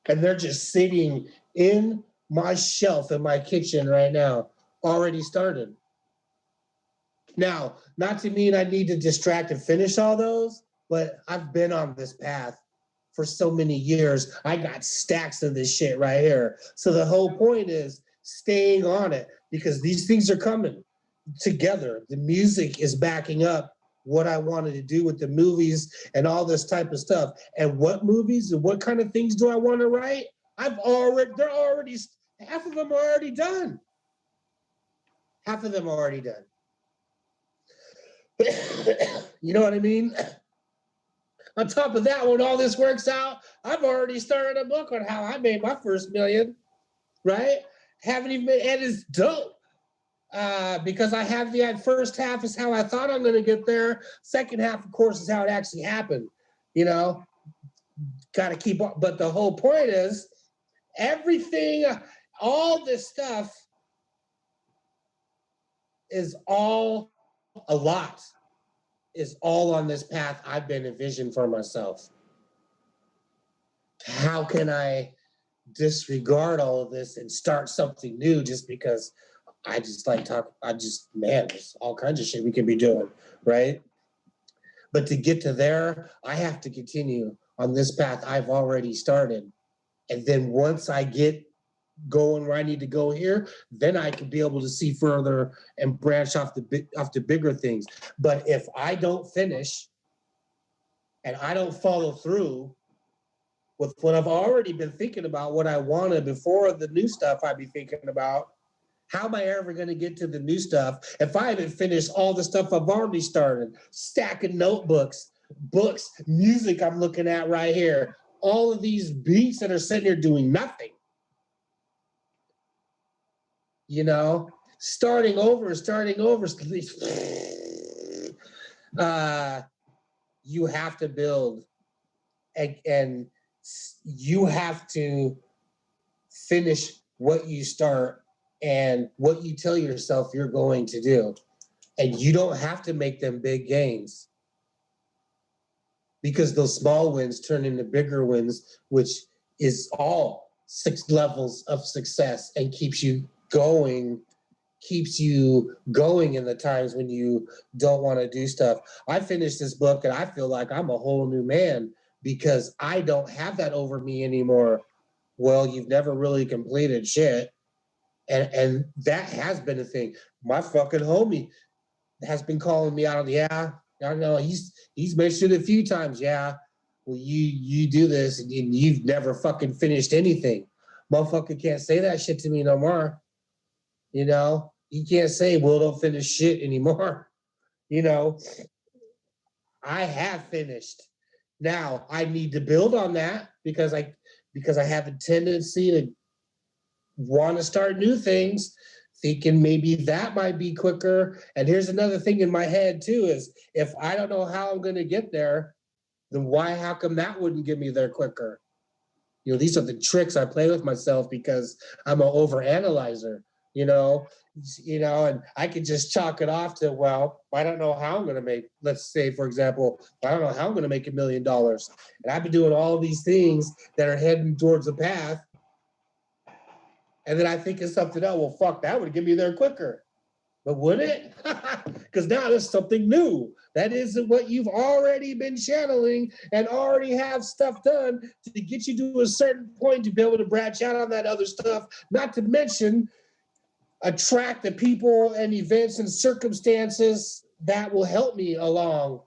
And they're just sitting in my shelf in my kitchen right now, already started. Now, not to mean I need to distract and finish all those, but I've been on this path for so many years. I got stacks of this shit right here. So the whole point is staying on it, because these things are coming together. The music is backing up what I wanted to do with the movies and all this type of stuff. And what movies and what kind of things do I want to write? Half of them are already done. Half of them are already done. You know what I mean? On top of that, when all this works out, I've already started a book on how I made my first $1 million, right? Haven't even been, and it's dope. Because I have the first half is how I thought I'm going to get there. Second half, of course, is how it actually happened. Got to keep up. But the whole point is everything, all this stuff is all a lot, is all on this path I've been envisioned for myself. How can I disregard all of this and start something new just because I just like talk? There's all kinds of shit we can be doing, right? But to get to there, I have to continue on this path I've already started. And then once I get going where I need to go here, then I can be able to see further and branch off to bigger things. But if I don't finish and I don't follow through with what I've already been thinking about, what I wanted before the new stuff I'd be thinking about, how am I ever going to get to the new stuff if I haven't finished all the stuff I've already started? Stacking notebooks, books, music I'm looking at right here, all of these beats that are sitting here doing nothing. Starting over. You have to build, and you have to finish what you start and what you tell yourself you're going to do. And you don't have to make them big gains, because those small wins turn into bigger wins, which is all 6 levels of success and keeps you going in the times when you don't want to do stuff. I finished this book and I feel like I'm a whole new man because I don't have that over me anymore. Well, you've never really completed shit. And that has been a thing. My fucking homie has been calling me out on, I know he's mentioned it a few times. Yeah, well, you do this and you've never fucking finished anything. Motherfucker can't say that shit to me no more. You can't say, well, don't finish shit anymore. I have finished. Now I need to build on that because I have a tendency to want to start new things, thinking maybe that might be quicker. And here's another thing in my head too, is if I don't know how I'm going to get there, then how come that wouldn't get me there quicker? You know, these are the tricks I play with myself because I'm an overanalyzer, you know, and I could just chalk it off to, well, I don't know how I'm going to make, let's say, for example, I don't know how I'm going to make $1 million. And I've been doing all these things that are heading towards a path. And then I think of something else. Well, fuck, that would get me there quicker. But would it? Because now there's something new. That isn't what you've already been channeling and already have stuff done to get you to a certain point to be able to branch out on that other stuff, not to mention attract the people and events and circumstances that will help me along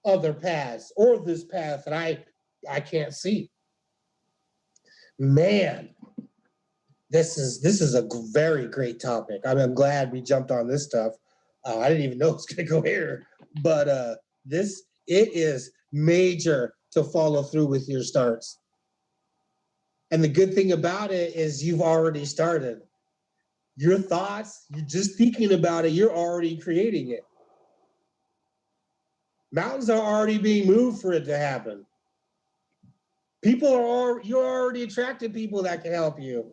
other paths or this path that I can't see. Man, this is a very great topic. I'm glad we jumped on this stuff. I didn't even know it was going to go here, but it is major to follow through with your starts. And the good thing about it is you've already started. Your thoughts, you're just thinking about it, you're already creating it. Mountains are already being moved for it to happen. You're already attracting people that can help you.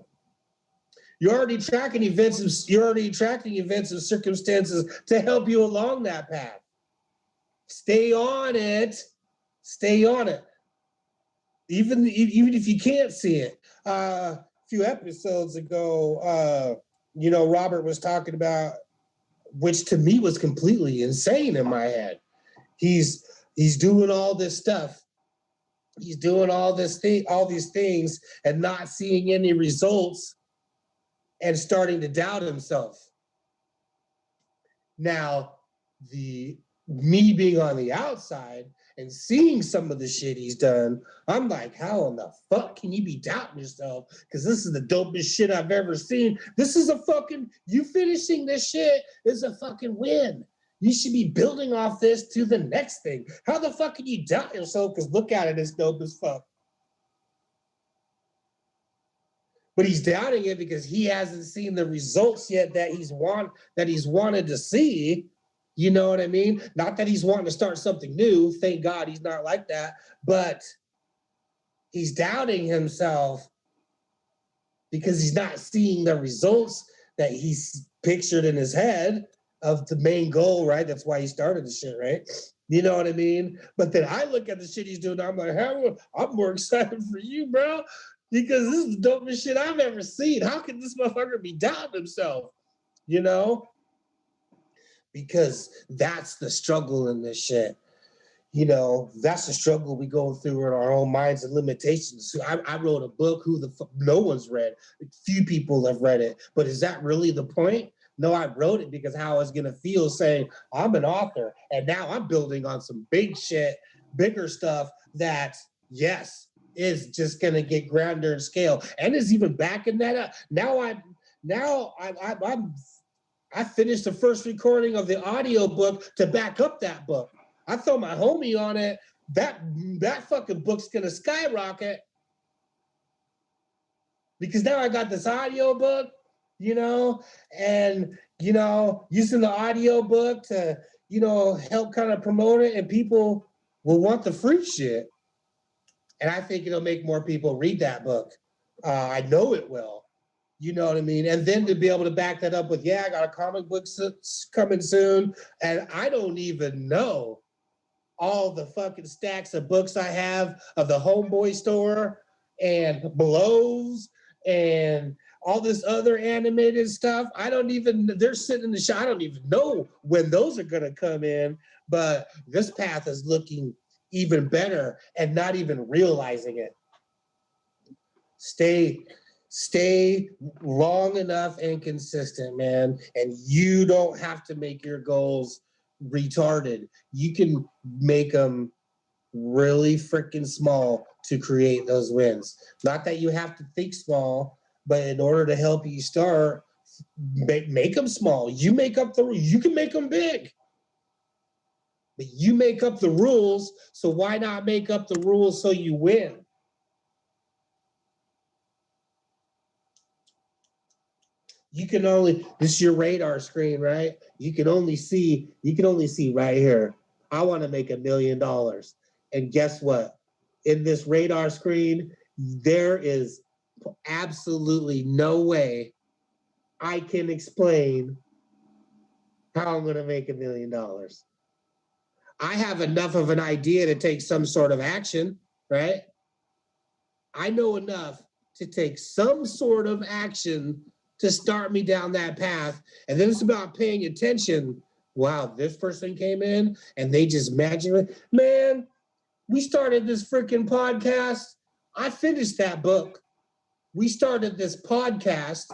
You're already attracting events and circumstances to help you along that path. Stay on it. Stay on it. Even if you can't see it. A few episodes ago, Robert was talking about, which to me was completely insane in my head. He's doing all this stuff. He's doing all these things and not seeing any results and starting to doubt himself. Now, me being on the outside and seeing some of the shit he's done, I'm like, how in the fuck can you be doubting yourself? Because this is the dopest shit I've ever seen. This is you finishing this shit is a fucking win. You should be building off this to the next thing. How the fuck can you doubt yourself? Because look at it, it's dope as fuck. But he's doubting it because he hasn't seen the results yet that he's wanted to see. You know what I mean? Not that he's wanting to start something new. Thank God he's not like that. But he's doubting himself because he's not seeing the results that he's pictured in his head of the main goal, right? That's why he started the shit, right? You know what I mean? But then I look at the shit he's doing, I'm like, I'm more excited for you, bro, because this is the dopest shit I've ever seen. How can this motherfucker be doubting himself? You know? Because that's the struggle in this shit. You know, that's the struggle we go through in our own minds and limitations. I wrote a book no one's read. Few people have read it. But is that really the point? No, I wrote it because how I was going to feel saying I'm an author. And now I'm building on some big shit, bigger stuff that, yes, is just going to get grander in scale. And is even backing that up. I finished the first recording of the audio book to back up that book. I throw my homie on it. That fucking book's going to skyrocket. Because now I got this audio book, you know, and, you know, using the audio book to, you know, help kind of promote it, and people will want the free shit. And I think it'll make more people read that book. I know it will. You know what I mean? And then to be able to back that up with, I got a comic book coming soon. And I don't even know all the fucking stacks of books I have of the Homeboy store and Blows and all this other animated stuff. They're sitting in the shop. I don't even know when those are going to come in. But this path is looking even better and not even realizing it. Stay long enough and consistent, man. And you don't have to make your goals retarded. You can make them really freaking small to create those wins. Not that you have to think small, but in order to help you start, make them small. You can make them big. But you make up the rules, so why not make up the rules so you win? This is your radar screen, right? You can only see right here. I want to make $1 million. And guess what? In this radar screen, there is absolutely no way I can explain how I'm going to make $1 million. I have enough of an idea to take some sort of action, right? I know enough to take some sort of action to start me down that path. And then it's about paying attention. Wow, this person came in and they just magically, man, we started this freaking podcast. I finished that book. We started this podcast.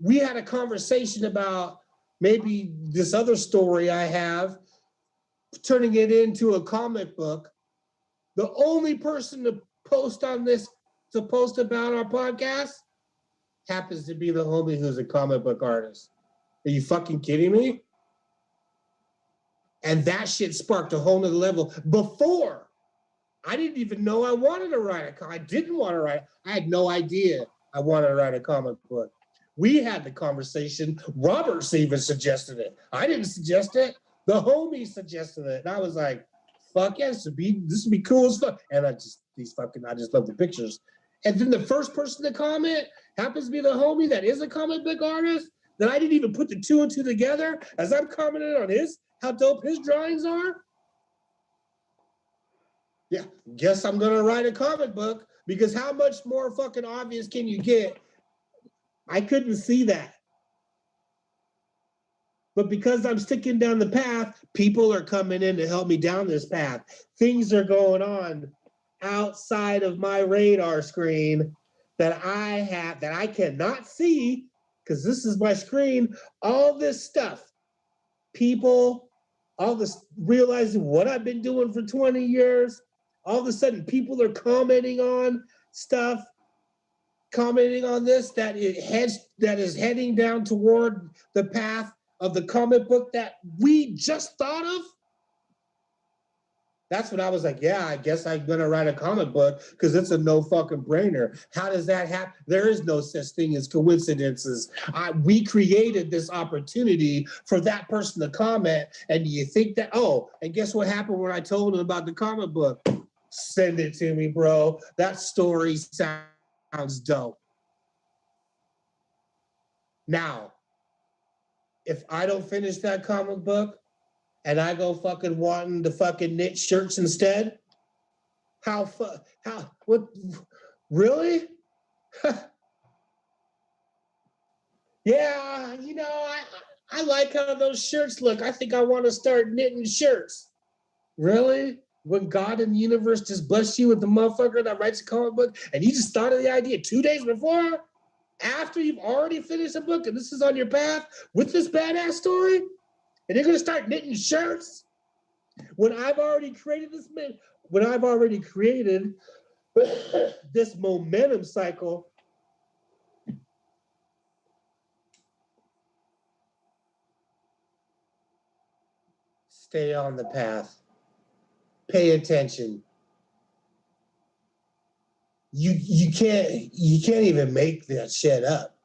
We had a conversation about maybe this other story I have, turning it into a comic book. The only person to post on this, to post about our podcast, happens to be the homie who's a comic book artist. Are you fucking kidding me? And that shit sparked a whole nother level. Before, I didn't even know I wanted to write a comic. I didn't want to write. I had no idea I wanted to write a comic book. We had the conversation. Roberts even suggested it. I didn't suggest it. The homie suggested it. And I was like, fuck yeah, this would be cool as fuck. And I just love the pictures. And then the first person to comment happens to be the homie that is a comic book artist, that I didn't even put the two and two together as I'm commenting on how dope his drawings are. Yeah, guess I'm gonna write a comic book, because how much more fucking obvious can you get? I couldn't see that. But because I'm sticking down the path, people are coming in to help me down this path. Things are going on outside of my radar screen that I cannot see, because this is my screen. All this stuff, people, all this, realizing what I've been doing for 20 years, all of a sudden people are commenting on stuff, commenting on this that is heading down toward the path of the comic book that we just thought of. That's when I was like, yeah, I guess I'm gonna write a comic book, because it's a no fucking brainer. How does that happen? There is no such thing as coincidences. We created this opportunity for that person to comment, and you think that, oh, and guess what happened when I told him about the comic book? Send it to me, bro. That story sounds dope. Now, if I don't finish that comic book and I go fucking wanting to fucking knit shirts instead, what, really? Yeah, I like how those shirts look. I think I want to start knitting shirts. Really? When God and the universe just bless you with the motherfucker that writes a comic book, and you just thought of the idea 2 days before, after you've already finished a book and this is on your path with this badass story, and you're gonna start knitting shirts when I've already created this momentum cycle. Stay on the path. Pay attention. You can't even make that shit up.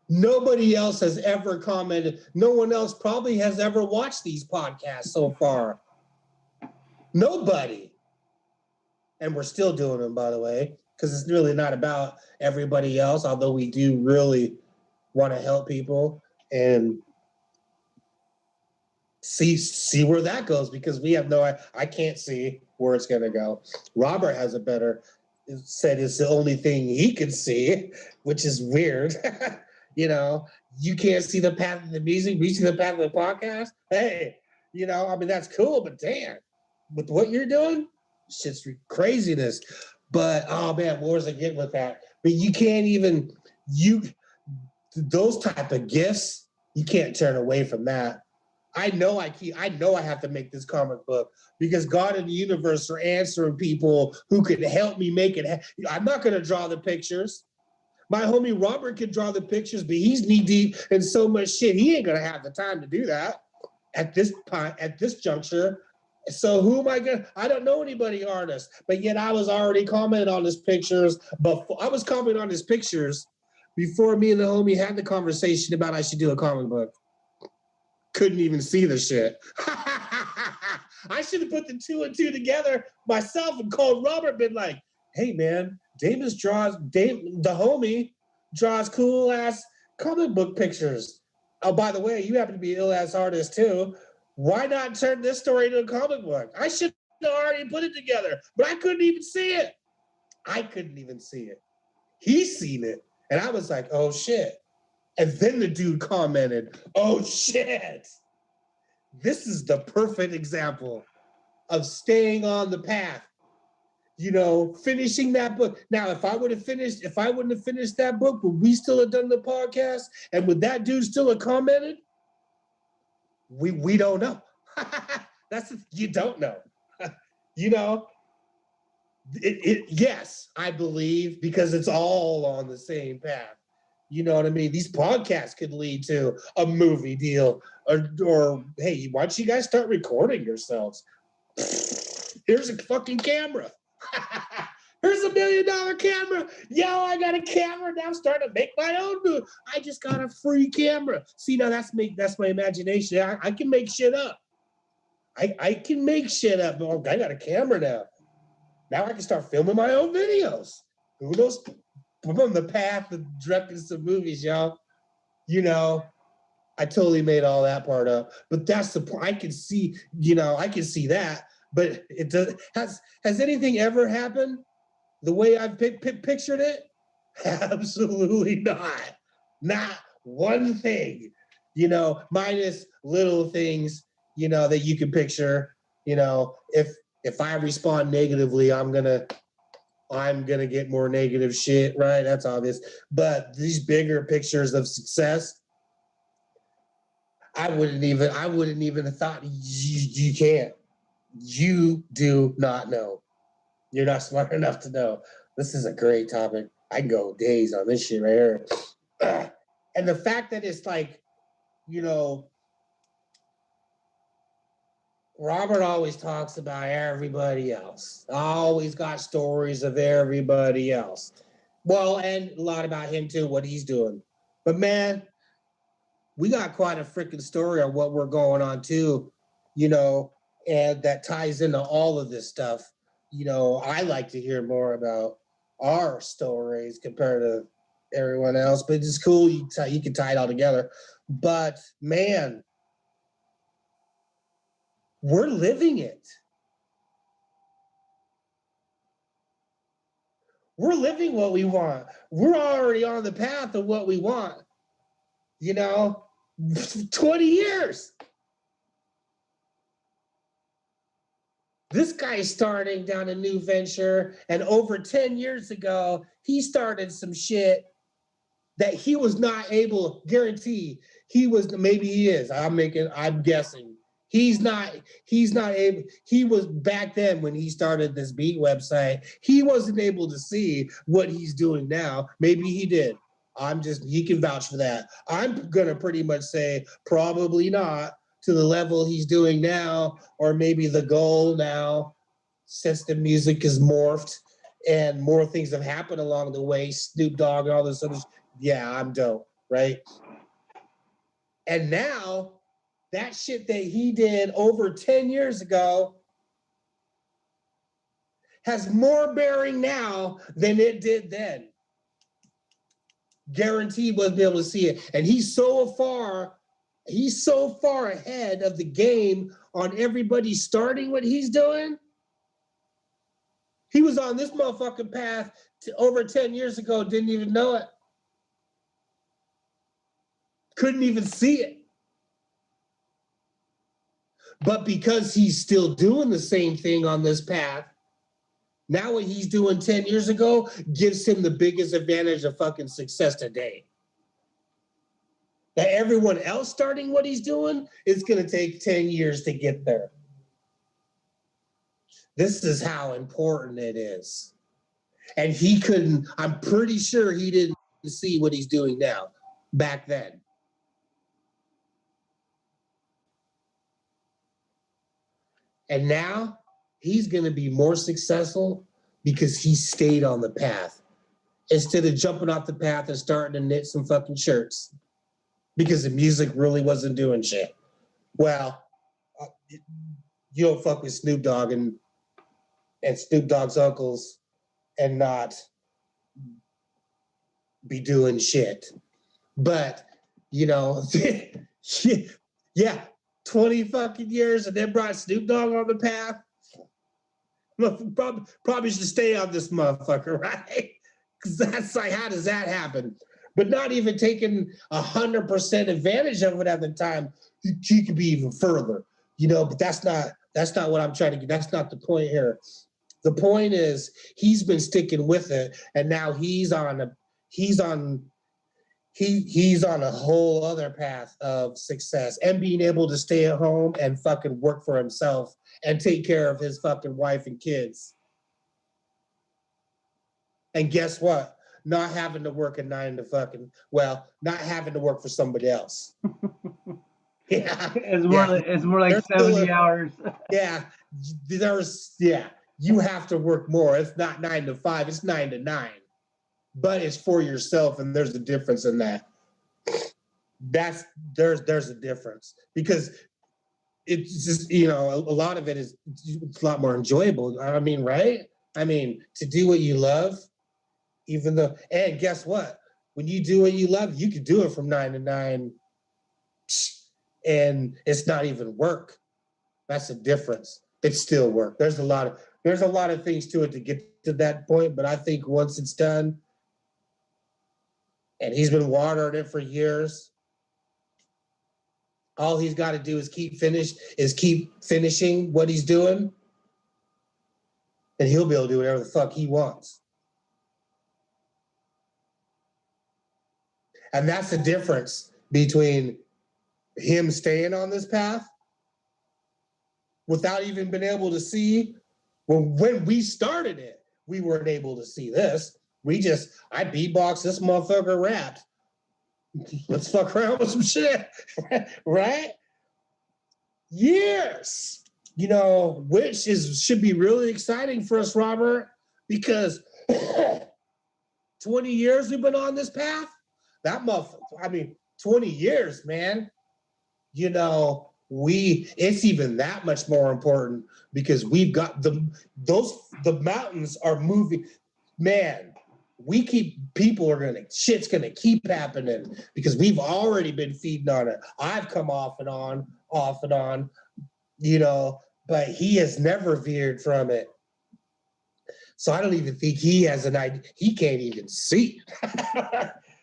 Nobody else has ever commented. No one else probably has ever watched these podcasts so far. Nobody. And we're still doing them, by the way, because it's really not about everybody else, although we do really want to help people and see where that goes, because we have I can't see where it's going to go. Robert has said it's the only thing he can see, which is weird. You can't see the path of the music, we see the path of the podcast. Hey, that's cool, but damn, with what you're doing, shit's craziness. But oh man, what was I getting with that? But you can't even, those type of gifts, you can't turn away from that. I know I have to make this comic book, because God and the universe are answering people who could help me make it. I'm not going to draw the pictures. My homie Robert could draw the pictures, but he's knee deep in so much shit. He ain't going to have the time to do that at this juncture. So who am I going to? I don't know anybody artists, but yet I was already commenting on his pictures. I was commenting on his pictures before me and the homie had the conversation about I should do a comic book. Couldn't even see the shit. I should have put the 2 and 2 together myself and called Robert, been like, hey man, the homie draws cool ass comic book pictures. Oh, by the way, you happen to be an ill ass artist too. Why not turn this story into a comic book? I should have already put it together, but I couldn't even see it. He's seen it. And I was like, oh shit. And then the dude commented, oh shit. This is the perfect example of staying on the path. You know, finishing that book. Now, if I wouldn't have finished that book, would we still have done the podcast? And would that dude still have commented? We don't know. You don't know. You know, yes, I believe, because it's all on the same path. You know what I mean? These podcasts could lead to a movie deal, or hey, why don't you guys start recording yourselves? Here's a fucking camera. Here's $1 million camera. Yo, I got a camera. Now I'm starting to make my own movie. I just got a free camera. See, now that's my imagination. I can make shit up. I can make shit up. I got a camera now. Now I can start filming my own videos. Who knows? I'm on the path of directing some movies, y'all. You know, I totally made all that part up. But that's the point. I can see that. But it does. Has anything ever happened the way I've pictured it? Absolutely not. Not one thing. You know, minus little things, you know, that you can picture. You know, if I respond negatively, I'm gonna get more negative shit, right? That's obvious. But these bigger pictures of success, I wouldn't even have thought you can't. You do not know. You're not smart enough to know. This is a great topic. I can go days on this shit right here. And the fact that it's like, you know, Robert always talks about everybody else. Always got stories of everybody else. Well, and a lot about him too, what he's doing. But man, we got quite a freaking story on what we're going on too, you know, and that ties into all of this stuff. You know, I like to hear more about our stories compared to everyone else, but it's cool. You can tie it all together. But man, we're living it. We're living what we want. We're already on the path of what we want. You know, 20 years. This guy's starting down a new venture, and over 10 years ago, he started some shit that he was not able, guarantee, maybe he is, I'm guessing. He's not able, he was back then when he started this beat website, he wasn't able to see what he's doing now. Maybe he did. He can vouch for that. I'm gonna pretty much say probably not to the level he's doing now, or maybe the goal now, since the music is morphed and more things have happened along the way, Snoop Dogg and all this other, yeah, I'm dope, right? And now, that shit that he did over 10 years ago has more bearing now than it did then. Guaranteed wasn't able to see it. And he's so far ahead of the game on everybody starting what he's doing. He was on this motherfucking path over 10 years ago, didn't even know it. Couldn't even see it. But because he's still doing the same thing on this path, now what he's doing 10 years ago gives him the biggest advantage of fucking success today. That everyone else starting what he's doing, it's going to take 10 years to get there. This is how important it is. And I'm pretty sure he didn't see what he's doing now back then. And now he's going to be more successful because he stayed on the path instead of jumping off the path and starting to knit some fucking shirts because the music really wasn't doing shit. Well, you don't fuck with Snoop Dogg and Snoop Dogg's uncles and not be doing shit. But, you know, yeah, 20 fucking years and then brought Snoop Dogg on the path. Probably should stay on this motherfucker, right? Because that's like, how does that happen? But not even taking 100% advantage of it at the time, he could be even further, you know. But that's not what I'm trying to get. That's not the point here. The point is he's been sticking with it, and now he's on a whole other path of success and being able to stay at home and fucking work for himself and take care of his fucking wife and kids. And guess what? Not having to work not having to work for somebody else. Yeah. It's more like 70 hours. Yeah. You have to work more. It's not 9 to 5, it's 9 to 9. But it's for yourself, and there's a difference in that. There's a difference, because it's just, you know, a lot of it is, it's a lot more enjoyable. I mean, right? I mean, to do what you love, even though, and guess what? When you do what you love, you can do it from 9 to 9, and it's not even work. That's the difference. It's still work. There's a lot of things to it to get to that point, but I think once it's done, and he's been watering it for years, all he's got to do is keep finishing what he's doing, and he'll be able to do whatever the fuck he wants. And that's the difference between him staying on this path without even being able to see. Well, when we started it, we weren't able to see this. I beatbox this motherfucker rapped. Let's fuck around with some shit, right? Years, you know, which should be really exciting for us, Robert, because 20 years we've been on this path. That motherfucker, I mean, 20 years, man. You know, it's even that much more important because we've got the mountains are moving, man. Shit's gonna keep happening because we've already been feeding on it. I've come off and on, you know, but he has never veered from it. So I don't even think he has an idea. He can't even see.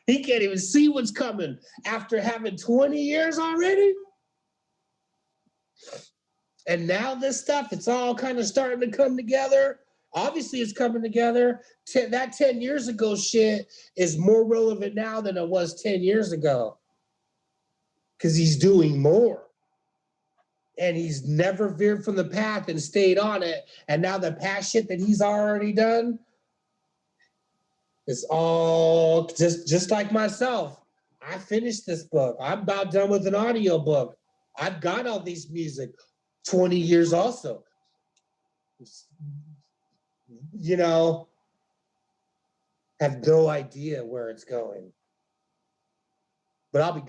He can't even see what's coming after having 20 years already. And now this stuff, it's all kind of starting to come together. Obviously, it's coming together. That 10 years ago shit is more relevant now than it was 10 years ago. Because he's doing more. And he's never veered from the path and stayed on it. And now the past shit that he's already done, it's all just like myself. I finished this book. I'm about done with an audio book. I've got all these music. 20 years also. You know, have no idea where it's going. But I'll be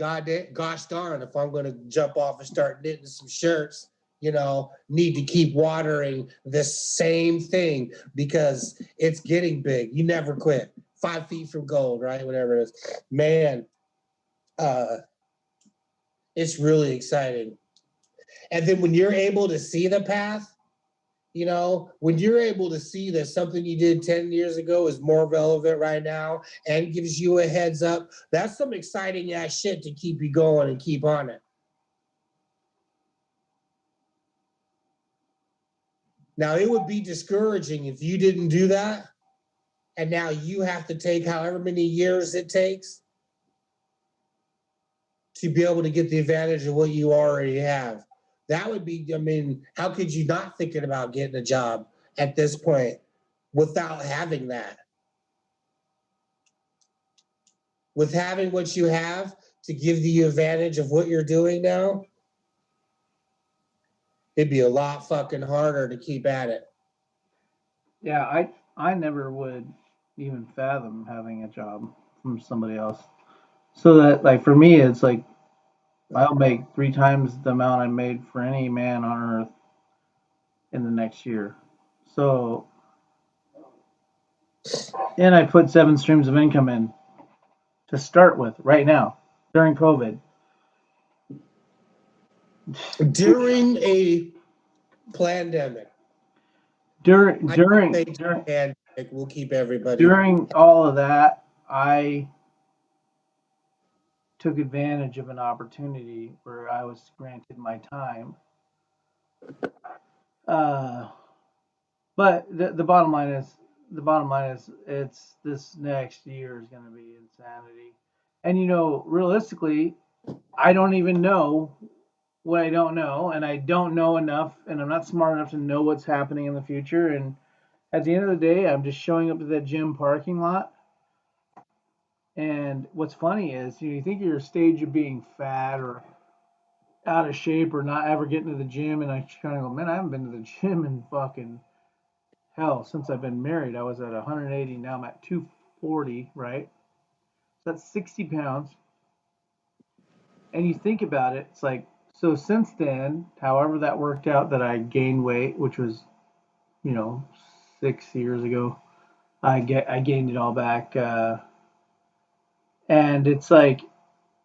gosh darn if I'm going to jump off and start knitting some shirts. You know, need to keep watering this same thing because it's getting big. You never quit. 5 feet from gold, right? Whatever it is. Man, it's really exciting. And then when you're able to see the path, you know, when you're able to see that something you did 10 years ago is more relevant right now and gives you a heads up, that's some exciting ass shit to keep you going and keep on it. Now, it would be discouraging if you didn't do that, and now you have to take however many years it takes to be able to get the advantage of what you already have. That would be, I mean, how could you not thinking about getting a job at this point without having that? With having what you have to give you advantage of what you're doing now, it'd be a lot fucking harder to keep at it. Yeah, I never would even fathom having a job from somebody else. So that, like, for me, it's like I'll make 3 times the amount I made for any man on earth in the next year. So, and I put 7 streams of income in to start with right now during COVID. During a pandemic. During Pandemic will keep everybody. During all of that, I took advantage of an opportunity where I was granted my time. But the bottom line is, it's this next year is going to be insanity. And realistically, I don't even know what I don't know, and I don't know enough, and I'm not smart enough to know what's happening in the future. And at the end of the day, I'm just showing up to that gym parking lot. And what's funny is, you think you're a stage of being fat or out of shape or not ever getting to the gym, and I kind of go, man, I haven't been to the gym in fucking hell since I've been married. I was at 180, now I'm at 240, right? So that's 60 pounds. And you think about it, it's like, so since then, however that worked out, that I gained weight, which was, 6 years ago, I gained it all back, and it's like,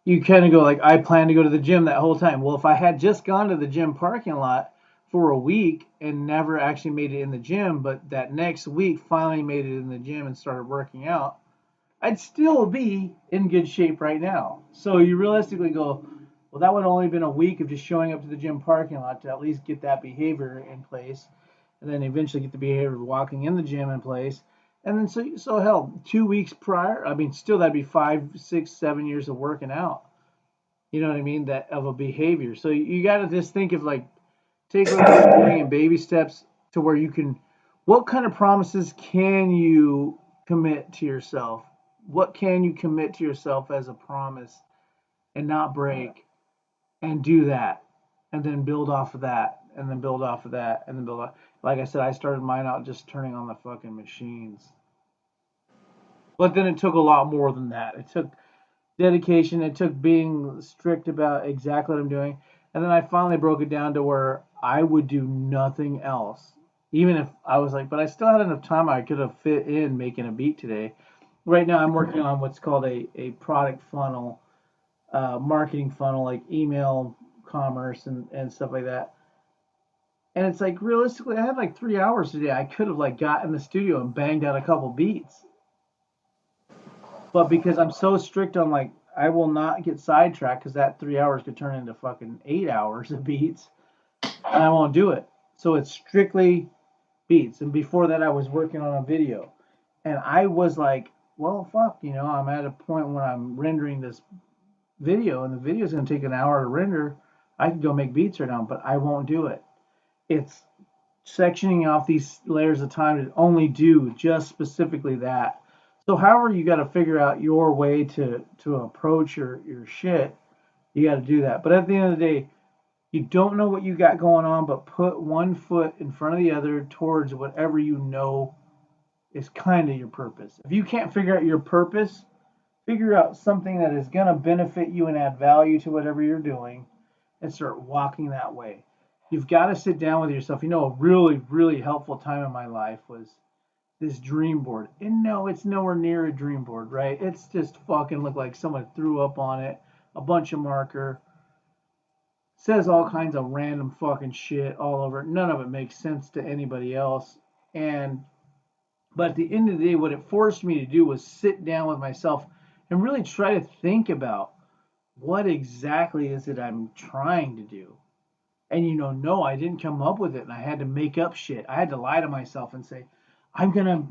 you kind of go like, I plan to go to the gym that whole time. Well, if I had just gone to the gym parking lot for a week and never actually made it in the gym, but that next week finally made it in the gym and started working out, I'd still be in good shape right now. So you realistically go, well, that would only been a week of just showing up to the gym parking lot to at least get that behavior in place, and then eventually get the behavior of walking in the gym in place. And then so hell, 2 weeks prior, I mean, still that'd be 5, 6, 7 years of working out. You know what I mean? That of a behavior. So you got to just think of like, take what you're doing in baby steps to where you can. What kind of promises can you commit to yourself? What can you commit to yourself as a promise and not break, and do that, and then build off of that, and then build off of that, and then build off. Like I said, I started mine out just turning on the fucking machines. But then it took a lot more than that. It took dedication. It took being strict about exactly what I'm doing. And then I finally broke it down to where I would do nothing else. Even if I was like, but I still had enough time, I could have fit in making a beat today. Right now, I'm working on what's called a product funnel, marketing funnel, like email commerce and stuff like that. And it's like, realistically, I had like 3 hours today. I could have like got in the studio and banged out a couple beats. But because I'm so strict on like, I will not get sidetracked, because that 3 hours could turn into fucking 8 hours of beats, and I won't do it. So it's strictly beats. And before that, I was working on a video, and I was like, well, fuck, I'm at a point when I'm rendering this video, and the video is going to take an hour to render. I could go make beats right now, but I won't do it. It's sectioning off these layers of time to only do just specifically that. So however you got to figure out your way to approach your shit, you got to do that. But at the end of the day, you don't know what you got going on, but put one foot in front of the other towards whatever you know is kind of your purpose. If you can't figure out your purpose, figure out something that is going to benefit you and add value to whatever you're doing, and start walking that way. You've got to sit down with yourself. A really, really helpful time in my life was this dream board. And no, it's nowhere near a dream board, right? It's just fucking look like someone threw up on it, a bunch of marker, says all kinds of random fucking shit all over it. None of it makes sense to anybody else. But at the end of the day, what it forced me to do was sit down with myself and really try to think about, what exactly is it I'm trying to do? And no, I didn't come up with it, and I had to make up shit. I had to lie to myself and say, I'm gonna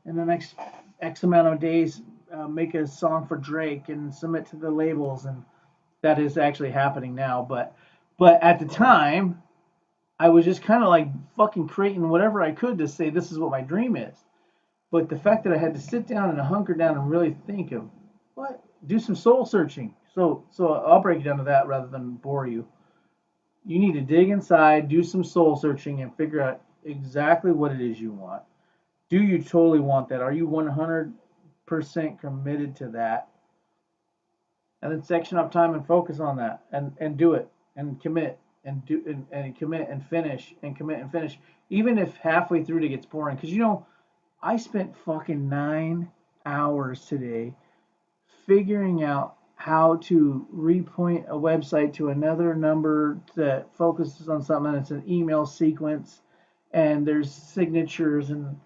in the next X amount of days make a song for Drake and submit to the labels, and that is actually happening now. But at the time, I was just kind of like fucking creating whatever I could to say this is what my dream is. But the fact that I had to sit down and hunker down and really think of do some soul searching. So I'll break it down to that rather than bore you. You need to dig inside, do some soul searching, and figure out exactly what it is you want. Do you totally want that? Are you 100% committed to that? And then section up time and focus on that, and do it and commit. and and commit and finish and commit and finish, even if halfway through it gets boring. Because I spent fucking 9 hours today figuring out how to repoint a website to another number that focuses on something. It's an email sequence, and there's signatures and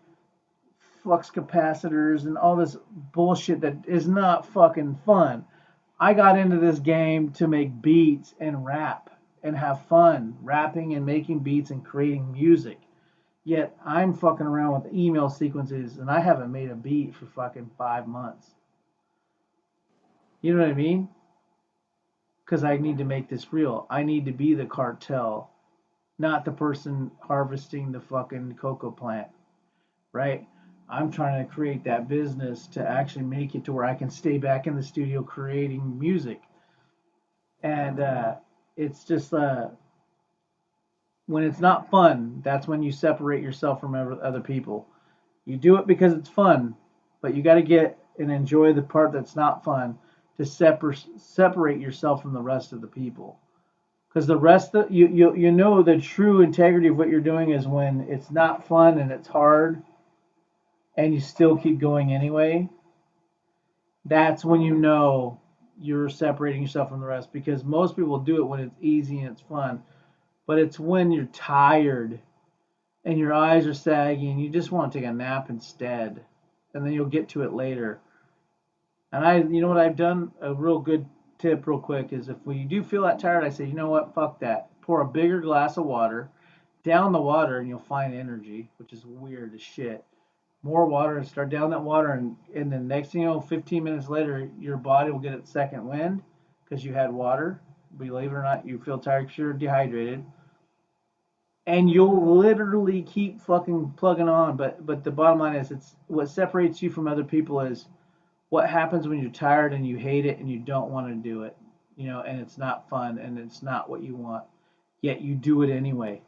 flux capacitors and all this bullshit that is not fucking fun. I got into this game to make beats and rap and have fun rapping and making beats and creating music. Yet I'm fucking around with email sequences and I haven't made a beat for fucking 5 months. You know what I mean? Because I need to make this real. I need to be the cartel, not the person harvesting the fucking cocoa plant, right? I'm trying to create that business to actually make it to where I can stay back in the studio creating music. And it's just when it's not fun, that's when you separate yourself from other people. You do it because it's fun, but you got to get and enjoy the part that's not fun to separate yourself from the rest of the people. Because the rest of you know the true integrity of what you're doing is when it's not fun and it's hard and you still keep going anyway. That's when you know you're separating yourself from the rest, because most people do it when it's easy and it's fun, but it's when you're tired and your eyes are saggy and you just want to take a nap instead, and then you'll get to it later. And you know what I've done? A real good tip, real quick, is if when you do feel that tired, I say, you know what? Fuck that. Pour a bigger glass of water, down the water, and you'll find energy, which is weird as shit. More water and start down that water, and the next thing you know, 15 minutes later, your body will get its second wind because you had water. Believe it or not, you feel tired because you're dehydrated. And you'll literally keep fucking plugging on. But the bottom line is, it's what separates you from other people is what happens when you're tired and you hate it and you don't want to do it, and it's not fun and it's not what you want, yet you do it anyway.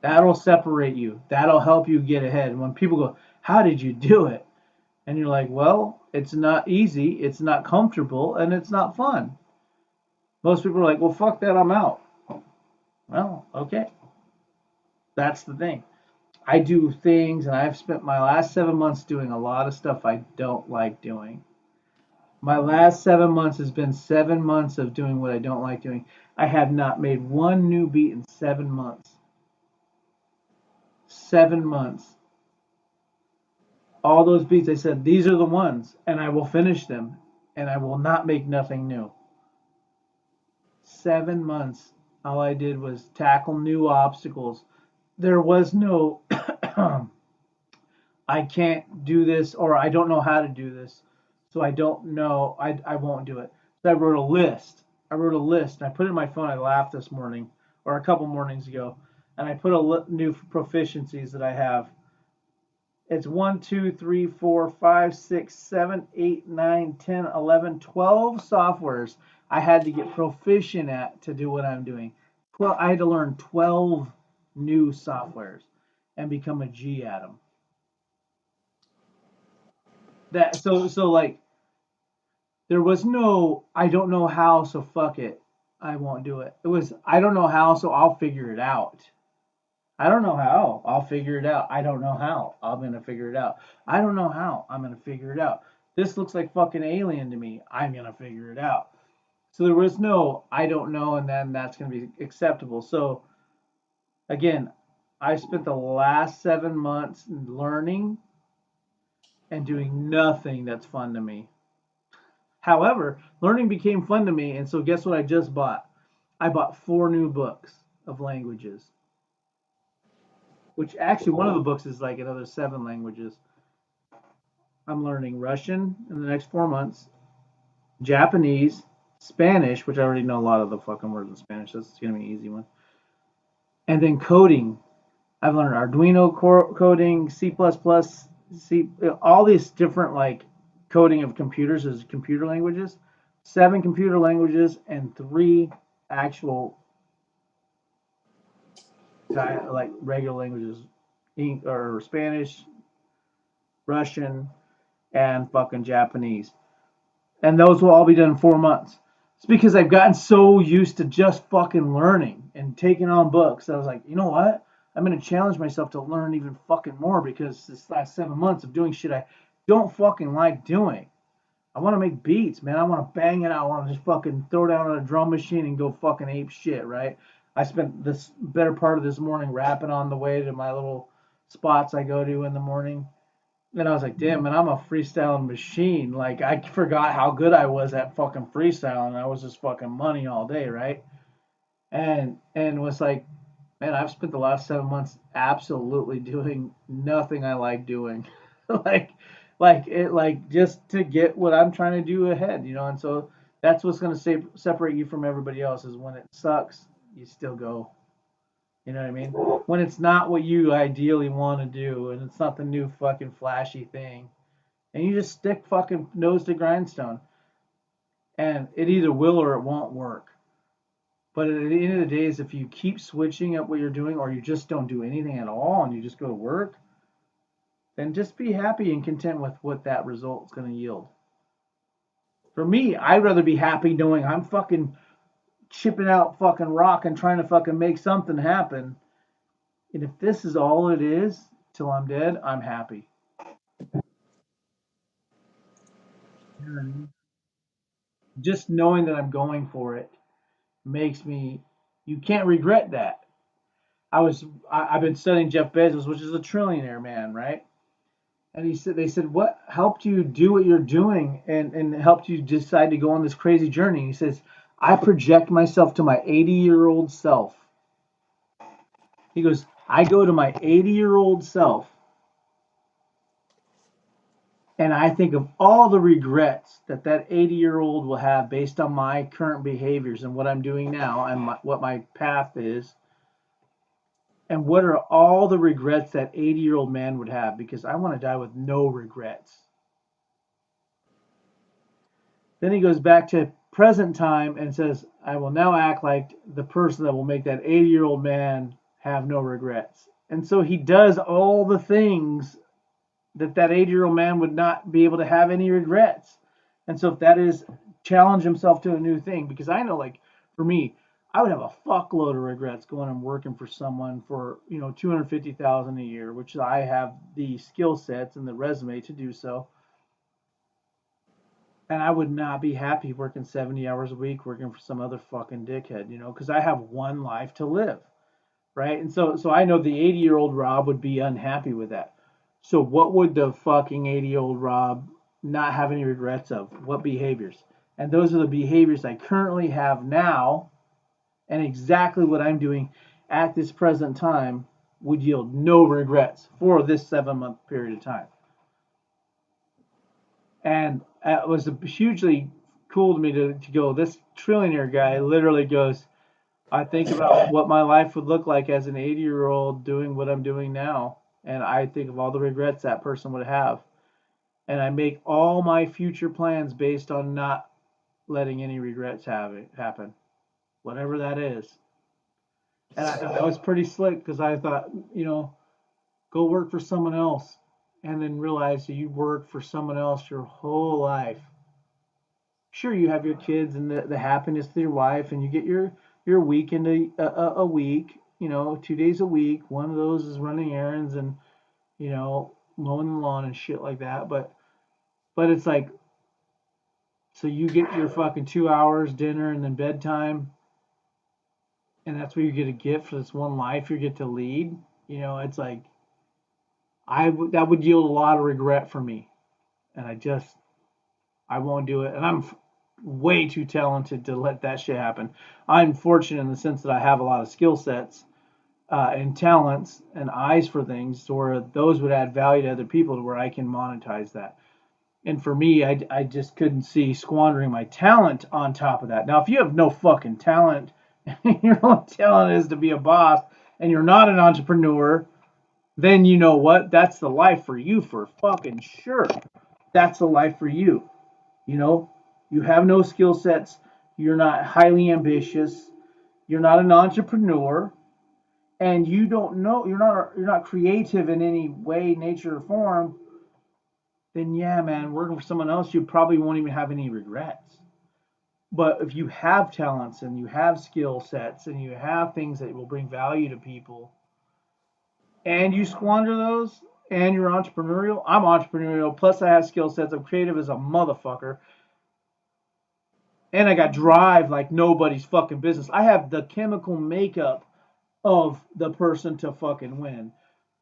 That'll separate you. That'll help you get ahead. And when people go, how did you do it? And you're like, well, it's not easy, it's not comfortable, and it's not fun. Most people are like, well, fuck that, I'm out. Well, okay. That's the thing. I do things, and I've spent my last 7 months doing a lot of stuff I don't like doing. My last 7 months has been 7 months of doing what I don't like doing. I have not made one new beat in 7 months. 7 months. All those beats, I said, these are the ones, and I will finish them, and I will not make nothing new. 7 months, all I did was tackle new obstacles. There was no, I can't do this, or I don't know how to do this, so I don't know, I won't do it. So I wrote a list. And I put it in my phone. I laughed this morning, or a couple mornings ago, and I put new proficiencies that I have. It's 1, 2, 3, 4, 5, 6, 7, 8, 9, 10, 11, 12 softwares I had to get proficient at to do what I'm doing. Well, I had to learn 12 new softwares and become a G at them. So like there was no I don't know how, so fuck it. I won't do it. It was I don't know how, so I'll figure it out. I don't know how. I'll figure it out. I don't know how. I'm going to figure it out. I don't know how. I'm going to figure it out. This looks like fucking alien to me. I'm going to figure it out. So there was no I don't know, and then that's going to be acceptable. So again, I spent the last 7 months learning and doing nothing that's fun to me. However, learning became fun to me, and so guess what I just bought? I bought 4 new books of languages, which actually one of the books is like another 7 languages. I'm learning Russian in the next 4 months, Japanese, Spanish, which I already know a lot of the fucking words in Spanish. That's gonna be an easy one. And then coding. I've learned Arduino coding, C++, C, all these different like coding of computers as computer languages. 7 computer languages and 3 actual like regular languages, or Spanish, Russian, and fucking Japanese. And those will all be done in 4 months. It's because I've gotten so used to just fucking learning and taking on books. I was like, you know what? I'm gonna challenge myself to learn even fucking more because this last 7 months of doing shit I don't fucking like doing. I want to make beats, man. I want to bang it out. I want to just fucking throw down on a drum machine and go fucking ape shit, right? I spent this better part of this morning rapping on the way to my little spots I go to in the morning. And I was like, damn, man, I'm a freestyling machine. Like, I forgot how good I was at fucking freestyling. I was just fucking money all day, right? And was like, man, I've spent the last 7 months absolutely doing nothing I like doing. like like just to get what I'm trying to do ahead, and so that's what's going to separate you from everybody else is when it sucks, you still go. You know what I mean? When it's not what you ideally want to do and it's not the new fucking flashy thing, and you just stick fucking nose to grindstone, and it either will or it won't work. But at the end of the day, is if you keep switching up what you're doing, or you just don't do anything at all, and you just go to work, then just be happy and content with what that result is going to yield. For me, I'd rather be happy knowing I'm fucking chipping out fucking rock and trying to fucking make something happen. And if this is all it is till I'm dead, I'm happy. Just knowing that I'm going for it makes me. You can't regret that. I've been studying Jeff Bezos, which is a trillionaire man, right? And they said, what helped you do what you're doing and helped you decide to go on this crazy journey? And he says, I project myself to my 80-year-old self. He goes, I go to my 80-year-old self and I think of all the regrets that 80-year-old will have based on my current behaviors and what I'm doing now and what my path is. And what are all the regrets that 80-year-old man would have? Because I want to die with no regrets. Then he goes back to present time and says, I will now act like the person that will make that 80-year-old man have no regrets. And so he does all the things that 80-year-old man would not be able to have any regrets. And so if that is challenge himself to a new thing, because I know, like, for me, I would have a fuckload of regrets going and working for someone for, $250,000 a year, which I have the skill sets and the resume to do so. And I would not be happy working 70 hours a week working for some other fucking dickhead, because I have one life to live, right? And so I know the 80-year-old Rob would be unhappy with that. So what would the fucking 80-year-old Rob not have any regrets of? What behaviors? And those are the behaviors I currently have now, and exactly what I'm doing at this present time would yield no regrets for this 7-month period of time. And it was hugely cool to me to go, this trillionaire guy literally goes, I think about what my life would look like as an 80-year-old doing what I'm doing now. And I think of all the regrets that person would have. And I make all my future plans based on not letting any regrets happen, whatever that is. And that was pretty slick because I thought, go work for someone else and then realize that you work for someone else your whole life. Sure, you have your kids and the happiness of your wife, and you get your weekend a week, 2 days a week. One of those is running errands and mowing the lawn and shit like that. But it's like, so you get your fucking 2 hours dinner and then bedtime, and that's what you get a gift for this one life you get to lead. It's like that would yield a lot of regret for me, and I won't do it. And I'm way too talented to let that shit happen. I'm fortunate in the sense that I have a lot of skill sets and talents and eyes for things, where those would add value to other people, to where I can monetize that. And for me, I just couldn't see squandering my talent on top of that. Now, if you have no fucking talent, your only talent is to be a boss, and you're not an entrepreneur, then you know what? That's the life for you for fucking sure. That's the life for you. You have no skill sets. You're not highly ambitious. You're not an entrepreneur, and you don't know. You're not creative in any way, nature, or form. Then yeah, man, working for someone else, you probably won't even have any regrets. But if you have talents and you have skill sets and you have things that will bring value to people, and you squander those, and you're entrepreneurial, I'm entrepreneurial. Plus, I have skill sets. I'm creative as a motherfucker, and I got drive like nobody's fucking business. I have the chemical makeup of the person to fucking win.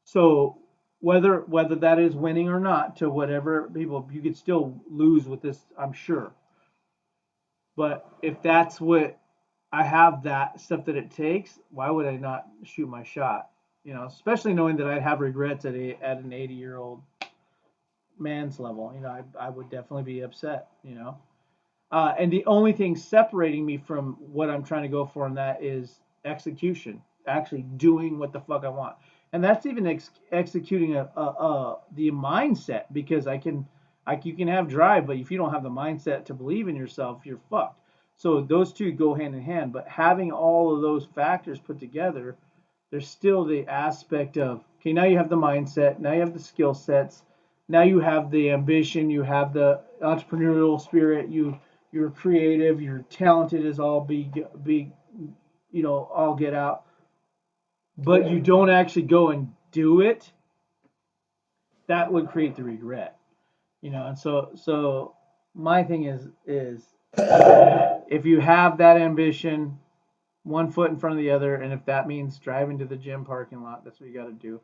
So whether that is winning or not to whatever people, you could still lose with this, I'm sure. But if that's what I have, that stuff that it takes, why would I not shoot my shot? You know, especially knowing that I'd have regrets at an 80-year-old man's level. You know, I would definitely be upset. You know, and the only thing separating me from what I'm trying to go for in that is execution, actually doing what the fuck I want. And that's even executing the mindset, because you can have drive, but if you don't have the mindset to believe in yourself, you're fucked. So those two go hand in hand. But having all of those factors put together, there's still the aspect of, okay, now you have the mindset, now you have the skill sets, now you have the ambition, you have the entrepreneurial spirit, you're creative, you're talented as all be all get out, but you don't actually go and do it. That would create the regret, and so my thing is if you have that ambition, one foot in front of the other, and if that means driving to the gym parking lot, that's what you got to do.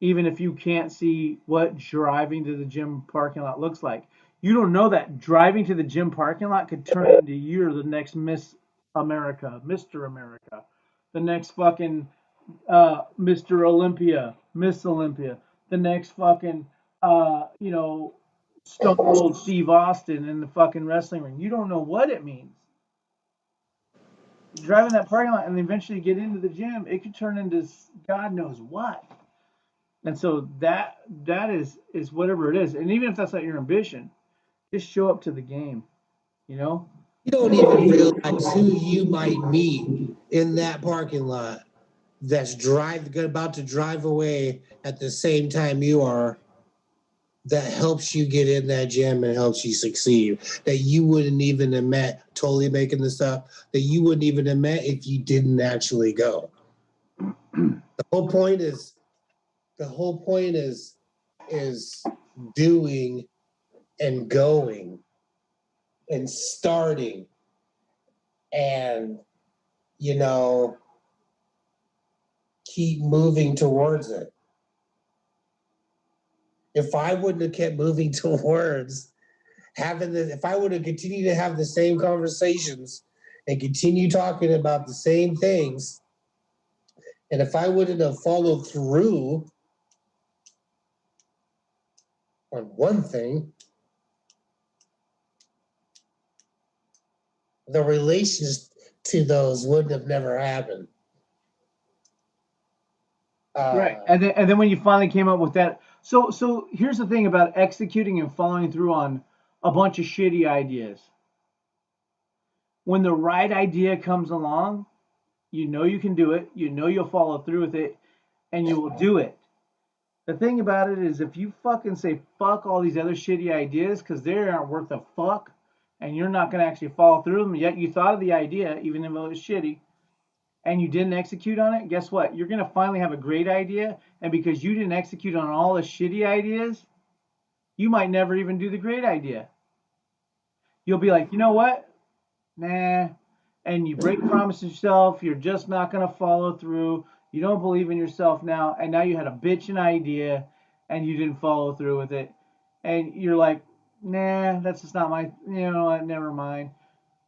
Even if you can't see what driving to the gym parking lot looks like, you don't know that driving to the gym parking lot could turn into you're the next Miss America, Mr. America, the next fucking Mr. Olympia, Miss Olympia, the next fucking Stone Cold Steve Austin in the fucking wrestling ring. You don't know what it means. Driving that parking lot and eventually get into the gym, it could turn into God knows what. And so that is whatever it is. And even if that's not your ambition, just show up to the game, you know? You don't even realize who you might meet in that parking lot that's about to drive away at the same time you are, that helps you get in that gym and helps you succeed, that you wouldn't even have met, totally making this up, that you wouldn't even have met if you didn't actually go. The whole point is doing and going and starting and keep moving towards it. If I wouldn't have kept moving towards if I would have continued to have the same conversations and continue talking about the same things, and if I wouldn't have followed through on one thing, the relations to those wouldn't have never happened. Right. And then when you finally came up with that, so here's the thing about executing and following through on a bunch of shitty ideas. When the right idea comes along, you know you can do it, you know you'll follow through with it, and you will do it. The thing about it is, if you fucking say fuck all these other shitty ideas because they aren't worth a fuck, and you're not going to actually follow through them, yet you thought of the idea, even if it was shitty, and you didn't execute on it, guess what? You're going to finally have a great idea, and because you didn't execute on all the shitty ideas, you might never even do the great idea. You'll be like, you know what? Nah. And you break promises yourself. You're just not going to follow through. You don't believe in yourself now. And now you had a bitchin' idea and you didn't follow through with it. And you're like, nah, that's just not my, never mind.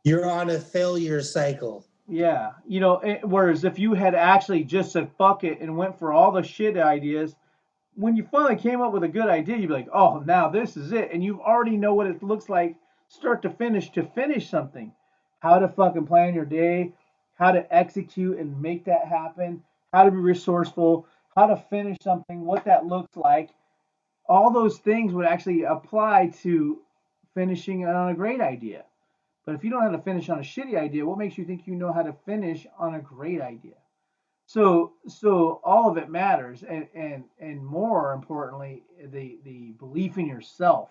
You're on a failure cycle. Yeah. Whereas if you had actually just said fuck it and went for all the shit ideas, when you finally came up with a good idea, you'd be like, oh, now this is it. And you already know what it looks like start to finish something. How to fucking plan your day, how to execute and make that happen, how to be resourceful, how to finish something, what that looks like. All those things would actually apply to finishing on a great idea. But if you don't know how to finish on a shitty idea, what makes you think you know how to finish on a great idea? So all of it matters, and more importantly, the belief in yourself,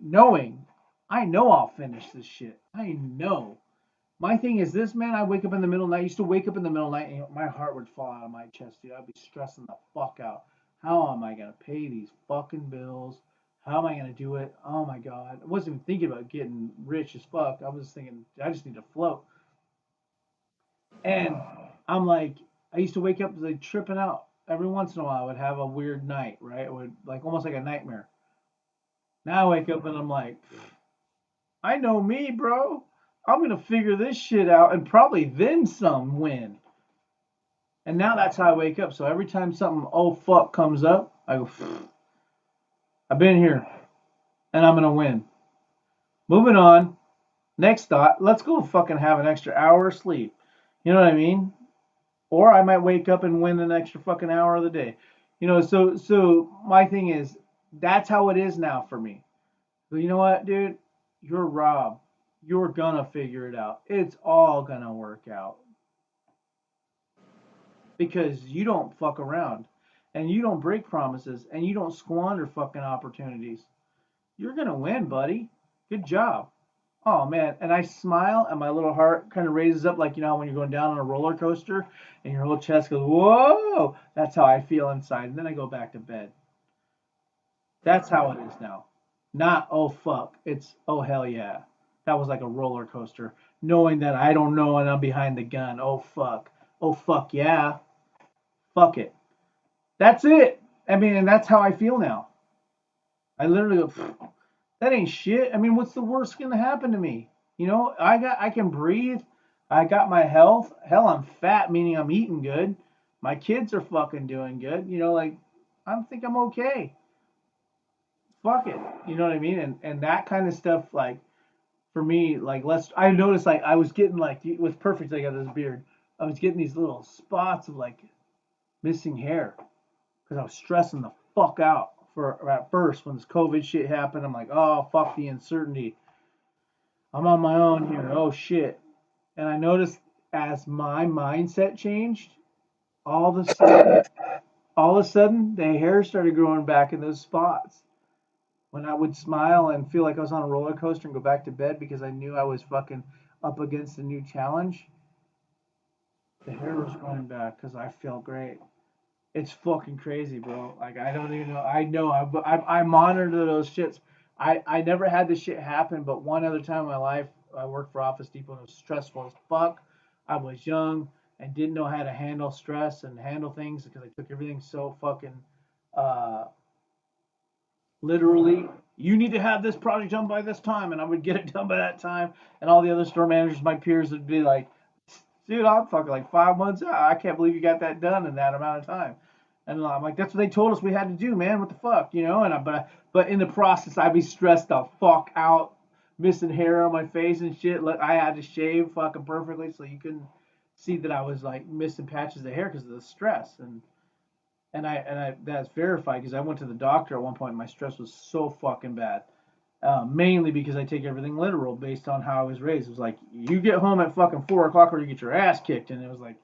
knowing I know I'll finish this shit. I know. My thing is this, man. I wake up in the middle of the night. I used to wake up in the middle of the night and my heart would fall out of my chest, dude. I'd be stressing the fuck out. How am I gonna pay these fucking bills? How am I gonna do it? Oh my god. I wasn't even thinking about getting rich as fuck. I was thinking I just need to float. And I'm like, I used to wake up like tripping out. Every once in a while I would have a weird night, right? It would like almost like a nightmare. Now I wake up and I'm like, I know me, bro. I'm gonna figure this shit out and probably then some win. And now that's how I wake up. So every time something oh fuck comes up, I go, I've been here and I'm gonna win. Moving on. Next thought, let's go fucking have an extra hour of sleep. You know what I mean? Or I might wake up and win an extra fucking hour of the day. So my thing is that's how it is now for me. But you know what, dude? You're Rob. You're gonna figure it out. It's all gonna work out because you don't fuck around and you don't break promises and you don't squander fucking opportunities. You're gonna win, buddy. Good job. Oh man, and I smile and my little heart kind of raises up like you know how when you're going down on a roller coaster and your whole chest goes, "Whoa!" That's how I feel inside. And then I go back to bed. That's how it is now. Not oh fuck. It's oh hell yeah. That was like a roller coaster. Knowing that I don't know and I'm behind the gun. Oh fuck. Oh fuck yeah. Fuck it. That's it. I mean, and that's how I feel now. I literally go, that ain't shit. I mean, what's the worst gonna happen to me? I can breathe. I got my health. Hell, I'm fat, meaning I'm eating good. My kids are fucking doing good. Like I think I'm okay. Fuck it. You know what I mean? And that kind of stuff, like for me, like I noticed like I was getting like it was perfect. I got this beard. I was getting these little spots of like missing hair because I was stressing the fuck out for at first when this COVID shit happened. I'm like, oh fuck the uncertainty. I'm on my own here. Oh shit. And I noticed as my mindset changed, all of a sudden, all of a sudden, the hair started growing back in those spots. When I would smile and feel like I was on a roller coaster and go back to bed because I knew I was fucking up against a new challenge, the hair was growing back because I felt great. It's fucking crazy, bro. Like I don't even know. I know. I monitor those shits. I never had this shit happen, but one other time in my life, I worked for Office Depot and it was stressful as fuck. I was young and didn't know how to handle stress and handle things because I took everything so fucking uh, literally. You need to have this project done by this time, and I would get it done by that time. And all the other store managers, my peers, would be like, dude, I'm fucking like 5 months out. I can't believe you got that done in that amount of time. And I'm like, that's what they told us we had to do, man. What the fuck, but in the process, I'd be stressed the fuck out, missing hair on my face and shit. Like I had to shave fucking perfectly so you couldn't see that I was like missing patches of hair because of the stress. And I that's verified because I went to the doctor at one point. And my stress was so fucking bad. Mainly because I take everything literal based on how I was raised. It was like you get home at fucking 4 o'clock or you get your ass kicked, and it was like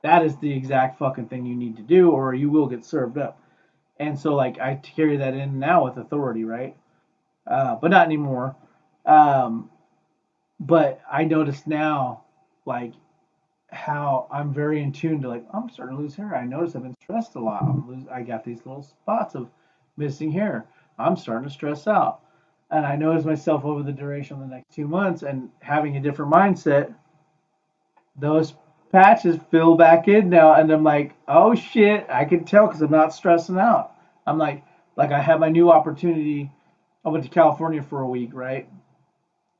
that is the exact fucking thing you need to do, or you will get served up. And so like I carry that in now with authority, right? But not anymore. Um, but I notice now, like how I'm very in tune to like I'm starting to lose hair. I notice I've been stressed a lot. I got these little spots of missing hair. I'm starting to stress out. And I noticed myself over the duration of the next 2 months and having a different mindset, those patches fill back in now. And I'm like, oh shit, I can tell because I'm not stressing out. I'm like I had my new opportunity. I went to California for a week, right?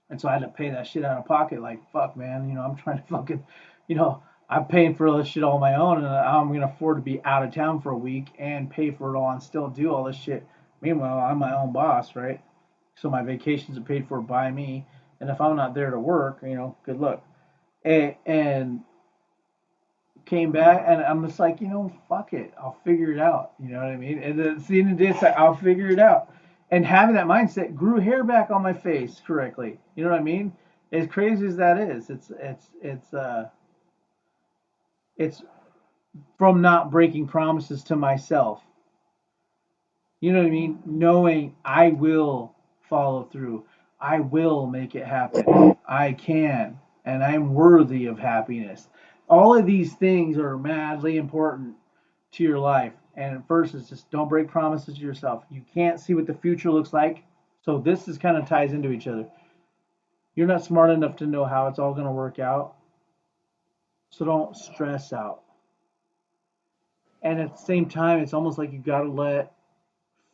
And so I had to pay that shit out of pocket. Like, fuck, man, I'm trying to fucking, I'm paying for all this shit all on my own, and I'm gonna afford to be out of town for a week and pay for it all and still do all this shit. Meanwhile, I'm my own boss, right? So my vacations are paid for by me, and if I'm not there to work, good luck. And came back, and I'm just like, fuck it, I'll figure it out. You know what I mean? And then at the end of the day, it's like I'll figure it out. And having that mindset grew hair back on my face correctly. You know what I mean? As crazy as that is, it's from not breaking promises to myself. You know what I mean? Knowing I will follow through. I will make it happen. I can, and I'm worthy of happiness. All of these things are madly important to your life. And at first, it's just don't break promises to yourself. You can't see what the future looks like. So this is kind of ties into each other. You're not smart enough to know how it's all going to work out. So don't stress out. And at the same time, it's almost like you got to let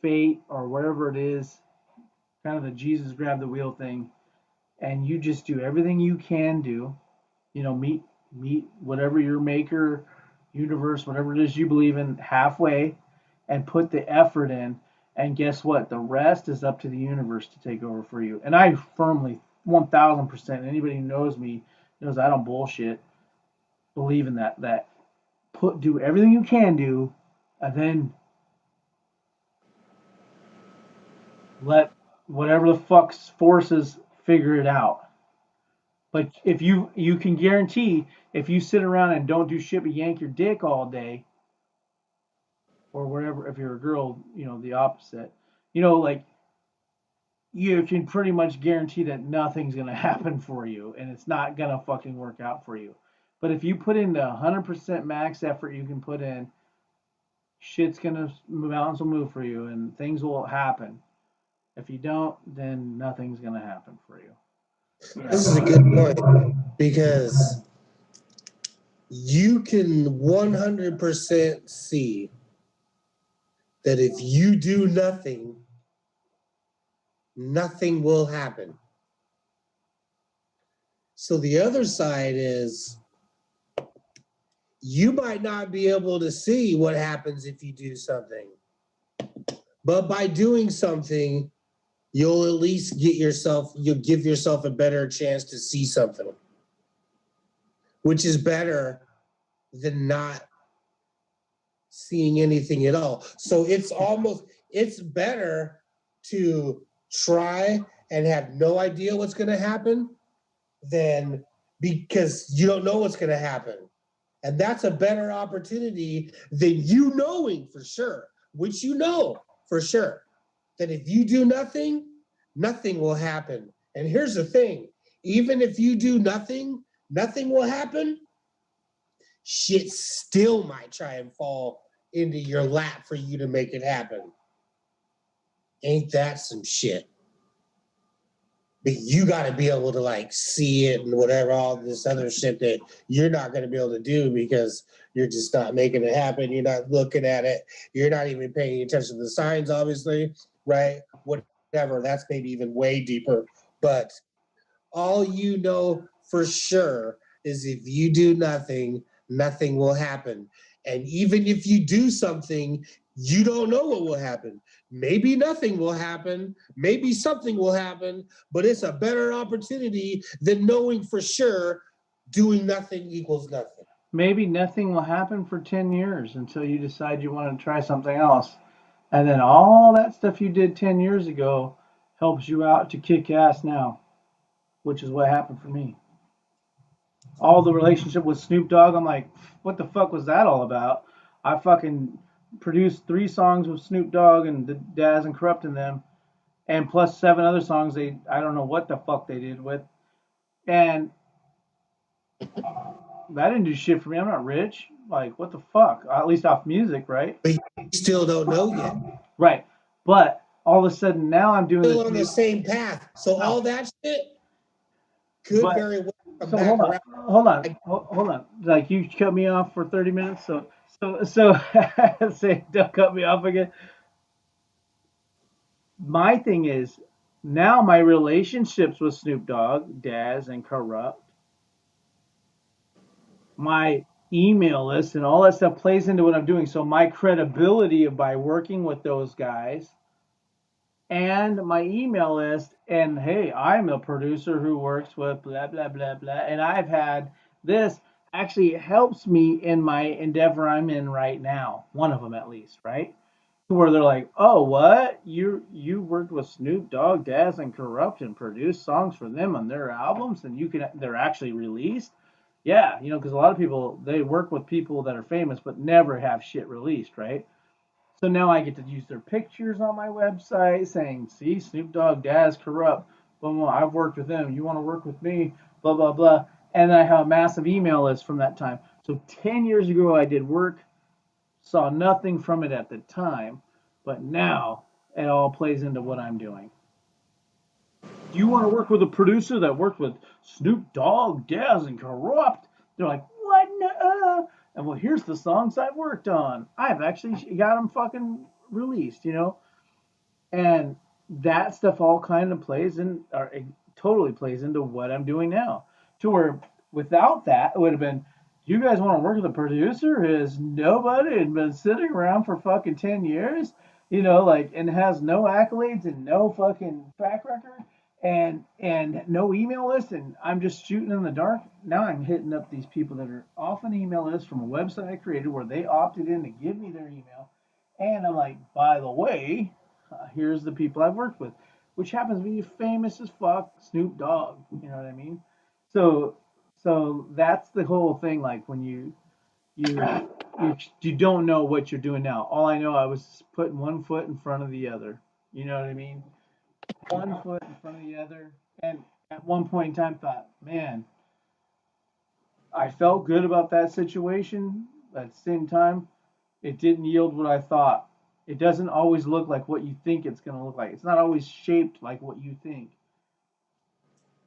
fate or whatever it is, kind of the Jesus grab the wheel thing, and you just do everything you can do. Meet whatever your maker, universe, whatever it is you believe in, halfway, and put the effort in. And guess what? The rest is up to the universe to take over for you. And I firmly, 1000%, anybody who knows me knows I don't bullshit. Believe in that do everything you can do, and then let whatever the fuck's forces figure it out. But if you can guarantee, if you sit around and don't do shit but yank your dick all day, or whatever, if you're a girl, the opposite, like, you can pretty much guarantee that nothing's gonna happen for you, and it's not gonna fucking work out for you. But if you put in the 100% max effort you can put in, mountains will move for you, and things will happen. If you don't, then nothing's gonna happen for you. This is a good point because you can 100% see that if you do nothing, nothing will happen. So the other side is you might not be able to see what happens if you do something. But by doing something, you'll at least you'll give yourself a better chance to see something, which is better than not seeing anything at all. So it's better to try and have no idea what's going to happen than because you don't know what's going to happen. And that's a better opportunity than you knowing for sure, which you know for sure, that if you do nothing, nothing will happen. And here's the thing, even if you do nothing, nothing will happen. Shit still might try and fall into your lap for you to make it happen. Ain't that some shit? But you got to be able to see it and whatever, all this other shit that you're not going to be able to do because you're just not making it happen. You're not looking at it. You're not even paying attention to the signs, obviously, right? Whatever. That's maybe even way deeper. But all you know for sure is if you do nothing, nothing will happen. And even if you do something, you don't know what will happen. Maybe nothing will happen. Maybe something will happen, but it's a better opportunity than knowing for sure doing nothing equals nothing. Maybe nothing will happen for 10 years until you decide you want to try something else. And then all that stuff you did 10 years ago helps you out to kick ass now, which is what happened for me. All the relationship with Snoop Dogg, I'm like, what the fuck was that all about? I fucking produced 3 songs with Snoop Dogg and the Daz and Corrupt in them, and plus 7 other songs I don't know what the fuck they did with. And that didn't do shit for me. I'm not rich. Like, what the fuck? At least off music, right? But you still don't know yet. Right. But all of a sudden now I'm doing Still on the same path. So all that shit could very well come back around. Hold on. Like, you cut me off for 30 minutes, so say don't cut me off again. My thing is, now my relationships with Snoop Dogg, Daz, and Corrupt, my email list and all that stuff plays into what I'm doing. So my credibility by working with those guys and my email list, and hey, I'm a producer who works with blah blah blah blah, and I've had this actually helps me in my endeavor I'm in right now, one of them at least, right? Where they're like, oh, what, you worked with Snoop Dogg, Daz, and Corrupt and produced songs for them on their albums, and they're actually released. Yeah, because a lot of people, they work with people that are famous but never have shit released, right? So now I get to use their pictures on my website saying, see, Snoop Dogg, Daz, Corrupt. blah, blah, I've worked with them. You want to work with me? Blah, blah, blah. And I have a massive email list from that time. So 10 years ago, I did work, saw nothing from it at the time, but now it all plays into what I'm doing. Do you want to work with a producer that worked with Snoop Dogg, Daz, and Corrupt? They're like, what? No. And well, here's the songs I've worked on. I've actually got them fucking released, And that stuff all kind of plays in, or it totally plays into what I'm doing now. To where without that, it would have been, you guys want to work with a producer who is nobody and been sitting around for fucking 10 years, and has no accolades and no fucking track record and no email list, and I'm just shooting in the dark. Now I'm hitting up these people that are off an email list from a website I created where they opted in to give me their email. And I'm like, by the way, here's the people I've worked with, which happens to be famous as fuck Snoop Dogg. You know what I mean? So, so that's the whole thing. Like when you don't know what you're doing now. All I know, I was putting one foot in front of the other. You know what I mean? One foot in front of the other. And at one point in time, thought, man, I felt good about that situation. But at the same time, it didn't yield what I thought. It doesn't always look like what you think it's going to look like. It's not always shaped like what you think.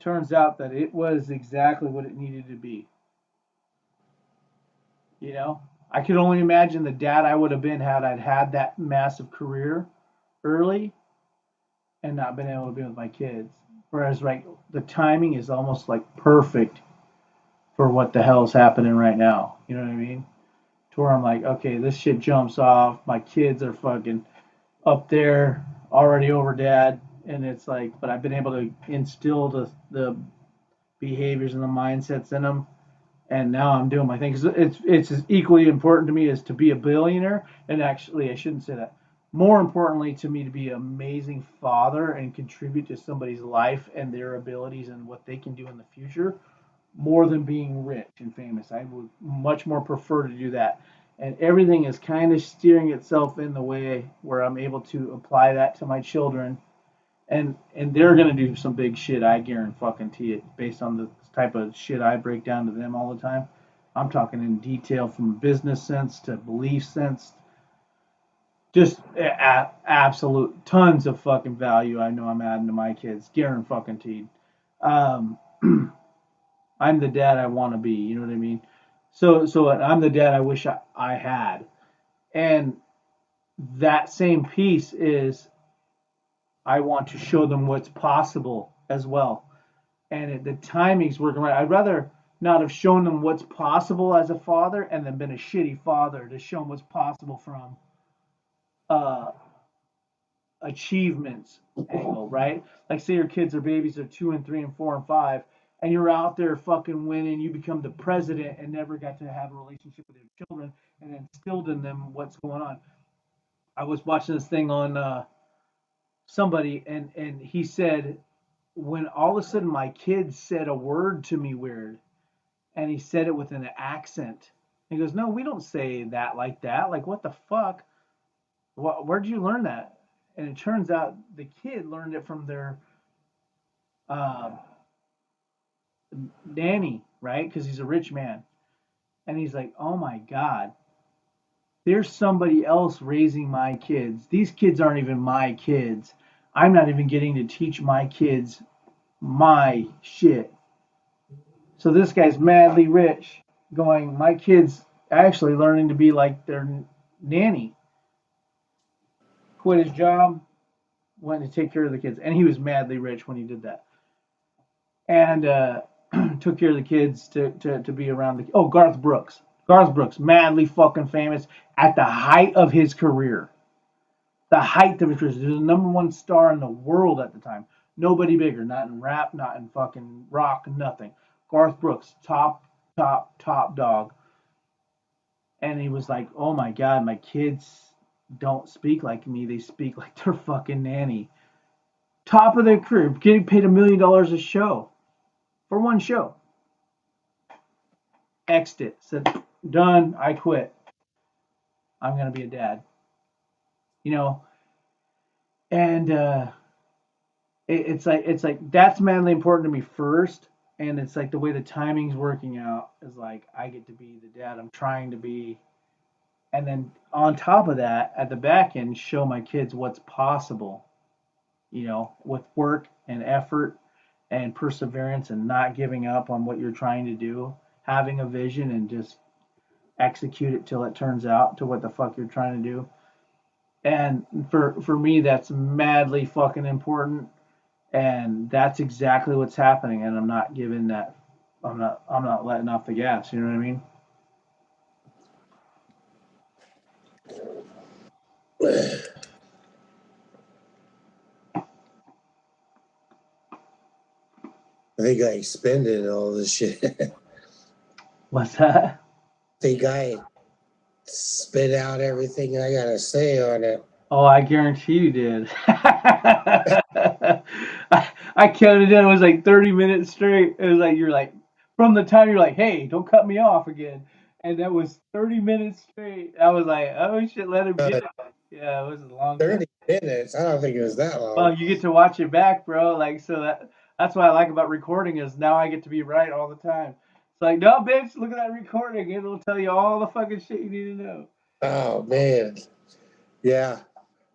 Turns out that it was exactly what it needed to be. I could only imagine the dad I would have been had I'd had that massive career early and not been able to be with my kids. Whereas, right, the timing is almost like perfect for what the hell's happening right now. You know what I mean? To where I'm like, okay, this shit jumps off. My kids are fucking up there already over dad, and it's like, but I've been able to instill the behaviors and the mindsets in them, and now I'm doing my thing. 'Cause it's as equally important to me as to be a billionaire, and actually I shouldn't say that. More importantly to me to be an amazing father and contribute to somebody's life and their abilities and what they can do in the future, more than being rich and famous. I would much more prefer to do that. And everything is kind of steering itself in the way where I'm able to apply that to my children. And they're gonna do some big shit, I guarantee it, based on the type of shit I break down to them all the time. I'm talking in detail from business sense to belief sense, just absolute tons of fucking value. I know I'm adding to my kids, guaranteed. Um, I'm the dad I want to be. You know what I mean? So I'm the dad I wish I had. And that same piece is I want to show them what's possible as well. And the timing's working right. I'd rather not have shown them what's possible as a father and then been a shitty father to show them what's possible from uh, achievements angle, right? Like say your kids are babies, they're 2 and 3 and 4 and 5, and you're out there fucking winning, you become the president and never got to have a relationship with your children and instilled in them what's going on. I was watching this thing on somebody and he said when all of a sudden my kid said a word to me weird and he said it with an accent. He goes, "No, we don't say that like that. Like what the fuck? Where'd you learn that?" And it turns out the kid learned it from their uh, nanny, right? Because he's a rich man. And he's like, oh my God, there's somebody else raising my kids. These kids aren't even my kids. I'm not even getting to teach my kids my shit. So this guy's madly rich, going, my kids actually learning to be like their nanny. Quit his job, went to take care of the kids. And he was madly rich when he did that. And took care of the kids to be around the. Oh, Garth Brooks. Garth Brooks, madly fucking famous at the height of his career. The height of his career. He was the #1 star in the world at the time. Nobody bigger. Not in rap, not in fucking rock, nothing. Garth Brooks, top dog. And he was like, oh my God, my kids don't speak like me. They speak like their fucking nanny. Top of their career, getting paid $1 million a show for one show. X'd it. Said, done. I quit. I'm gonna be a dad. You know, and it's like that's madly important to me first, and it's like the way the timing's working out is like I get to be the dad I'm trying to be, and then on top of that, at the back end, show my kids what's possible, with work and effort and perseverance and not giving up on what you're trying to do, having a vision and just execute it till it turns out to what the fuck you're trying to do. And for me, that's madly fucking important, and that's exactly what's happening. And I'm not giving that. I'm not letting off the gas. You know what I mean? I think I expended all this shit. I What's that? think I spit out everything I gotta say on it. Oh, I guarantee you did. I counted it. It was like 30 minutes straight. It was like you're like from the time you're like, "Hey, don't cut me off again," and that was 30 minutes straight. I was like, "Oh shit, let him get Uh, it." Yeah, it was a long time. 30 minutes. I don't think it was that long. Well, you get to watch it back, bro. Like so that's what I like about recording is now I get to be right all the time. It's like, no, bitch, look at that recording. It'll tell you all the fucking shit you need to know. Oh man. Yeah.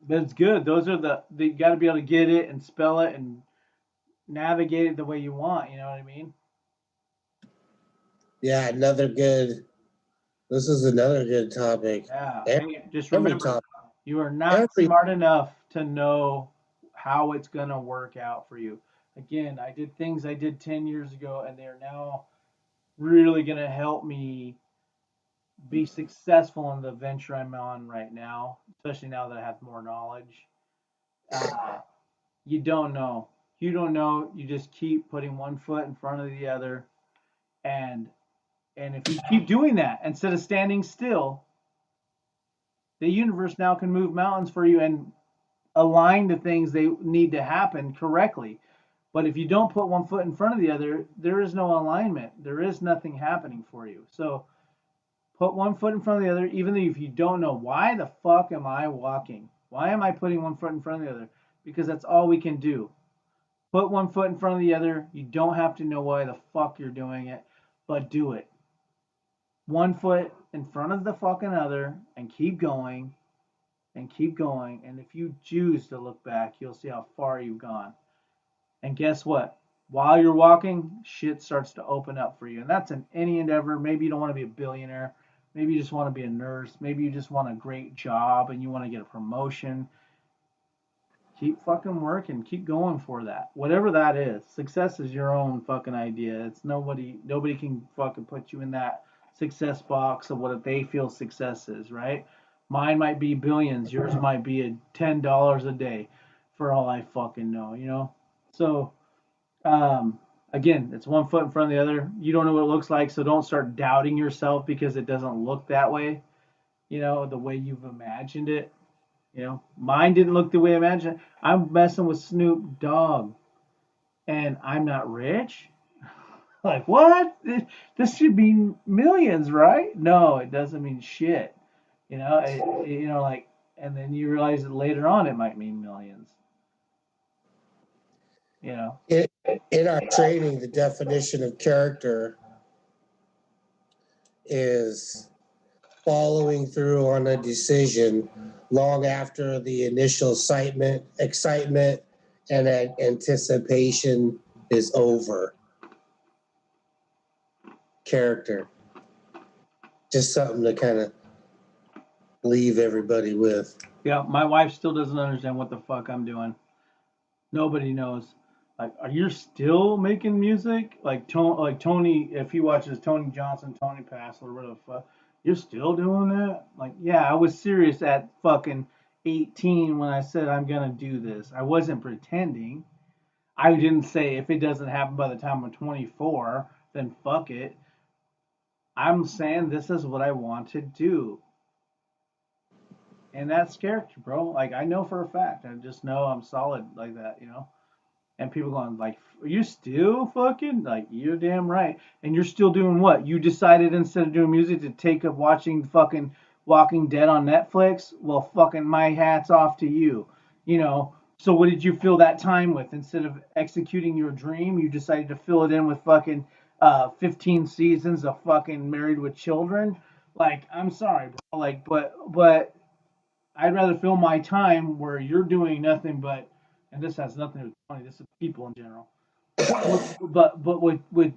But it's good. Those are you got to be able to get it and spell it and navigate it the way you want. You know what I mean? Yeah, another good this is another good topic. Yeah. Every, Hey, just every remember, topic. you are not Every smart enough to know how it's gonna work out for you. Again, I did things I did 10 years ago, and they're now really gonna help me be successful in the venture I'm on right now, especially now that I have more knowledge. Uh, you don't know. You don't know. You just keep putting one foot in front of the other, and if you keep doing that instead of standing still, the universe now can move mountains for you and align the things they need to happen correctly. But if you don't put one foot in front of the other, there is no alignment. There is nothing happening for you. So put one foot in front of the other, even though if you don't know why the fuck am I walking? Why am I putting one foot in front of the other? Because that's all we can do. Put one foot in front of the other. You don't have to know why the fuck you're doing it, but do it. One foot in front of the fucking other and keep going and keep going. And if you choose to look back, you'll see how far you've gone. And guess what? While you're walking, shit starts to open up for you. And that's in any endeavor. Maybe you don't want to be a billionaire. Maybe you just want to be a nurse. Maybe you just want a great job and you want to get a promotion. Keep fucking working. Keep going for that. Whatever that is. Success is your own fucking idea. It's nobody can fucking put you in that success box of what they feel success is, right? Mine might be billions. Yours might be a $10 a day for all I fucking know. So um, again, it's one foot in front of the other. You don't know what it looks like, so don't start doubting yourself because it doesn't look that way, the way you've imagined it. Mine didn't look the way I imagined. I'm messing with Snoop Dogg, and I'm not rich. Like what? This should mean millions, right? No, it doesn't mean shit. Like, and then you realize that later on it might mean millions. You know. in, in our training, the definition of character is following through on a decision long after the initial excitement and anticipation is over. Character. Just something to kind of leave everybody with. Yeah, my wife still doesn't understand what the fuck I'm doing. Nobody knows. Like, are you still making music? Like Tony, if he watches Tony Johnson, Tony Passler, whatever the fuck, you're still doing that? Like, yeah, I was serious at fucking 18 when I said I'm gonna do this. I wasn't pretending. I didn't say if it doesn't happen by the time I'm 24, then fuck it. I'm saying this is what I want to do. And that's character, bro. Like I know for a fact. I just know I'm solid like that. And people going like, "Are you still fucking like you're damn right?" And you're still doing what? You decided instead of doing music to take up watching fucking Walking Dead on Netflix? Well, fucking my hats off to you. You know, So what did you fill that time with? Instead of executing your dream, you decided to fill it in with fucking 15 seasons of fucking Married with Children. Like, I'm sorry, bro. Like, but I'd rather fill my time where you're doing nothing but, and this has nothing to do with money. This is people in general. But with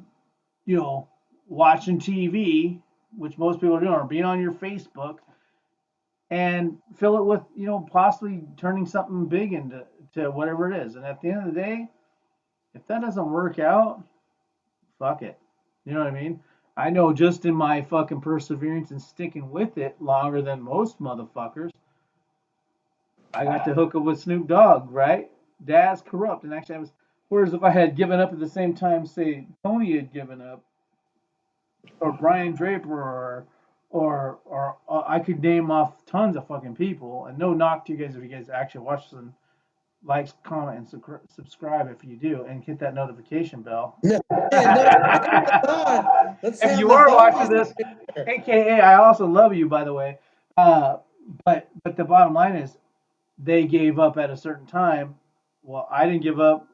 you know watching TV, which most people are doing, or being on your Facebook, and fill it with possibly turning something big into whatever it is. And at the end of the day, if that doesn't work out, fuck it. You know what I mean? I know just in my fucking perseverance and sticking with it longer than most motherfuckers, I got to hook up with Snoop Dogg, right? Dad's corrupt, and actually I was. Whereas if I had given up at the same time, say Tony had given up, or Brian Draper, or I could name off tons of fucking people. And no knock to you guys if you guys actually watch this, and likes, comment, and subscribe if you do, and hit that notification bell. No, no, let's If have you the are watching homies this, here. aka I also love you, by the way. Uh, but the bottom line is, they gave up at a certain time. Well, I didn't give up,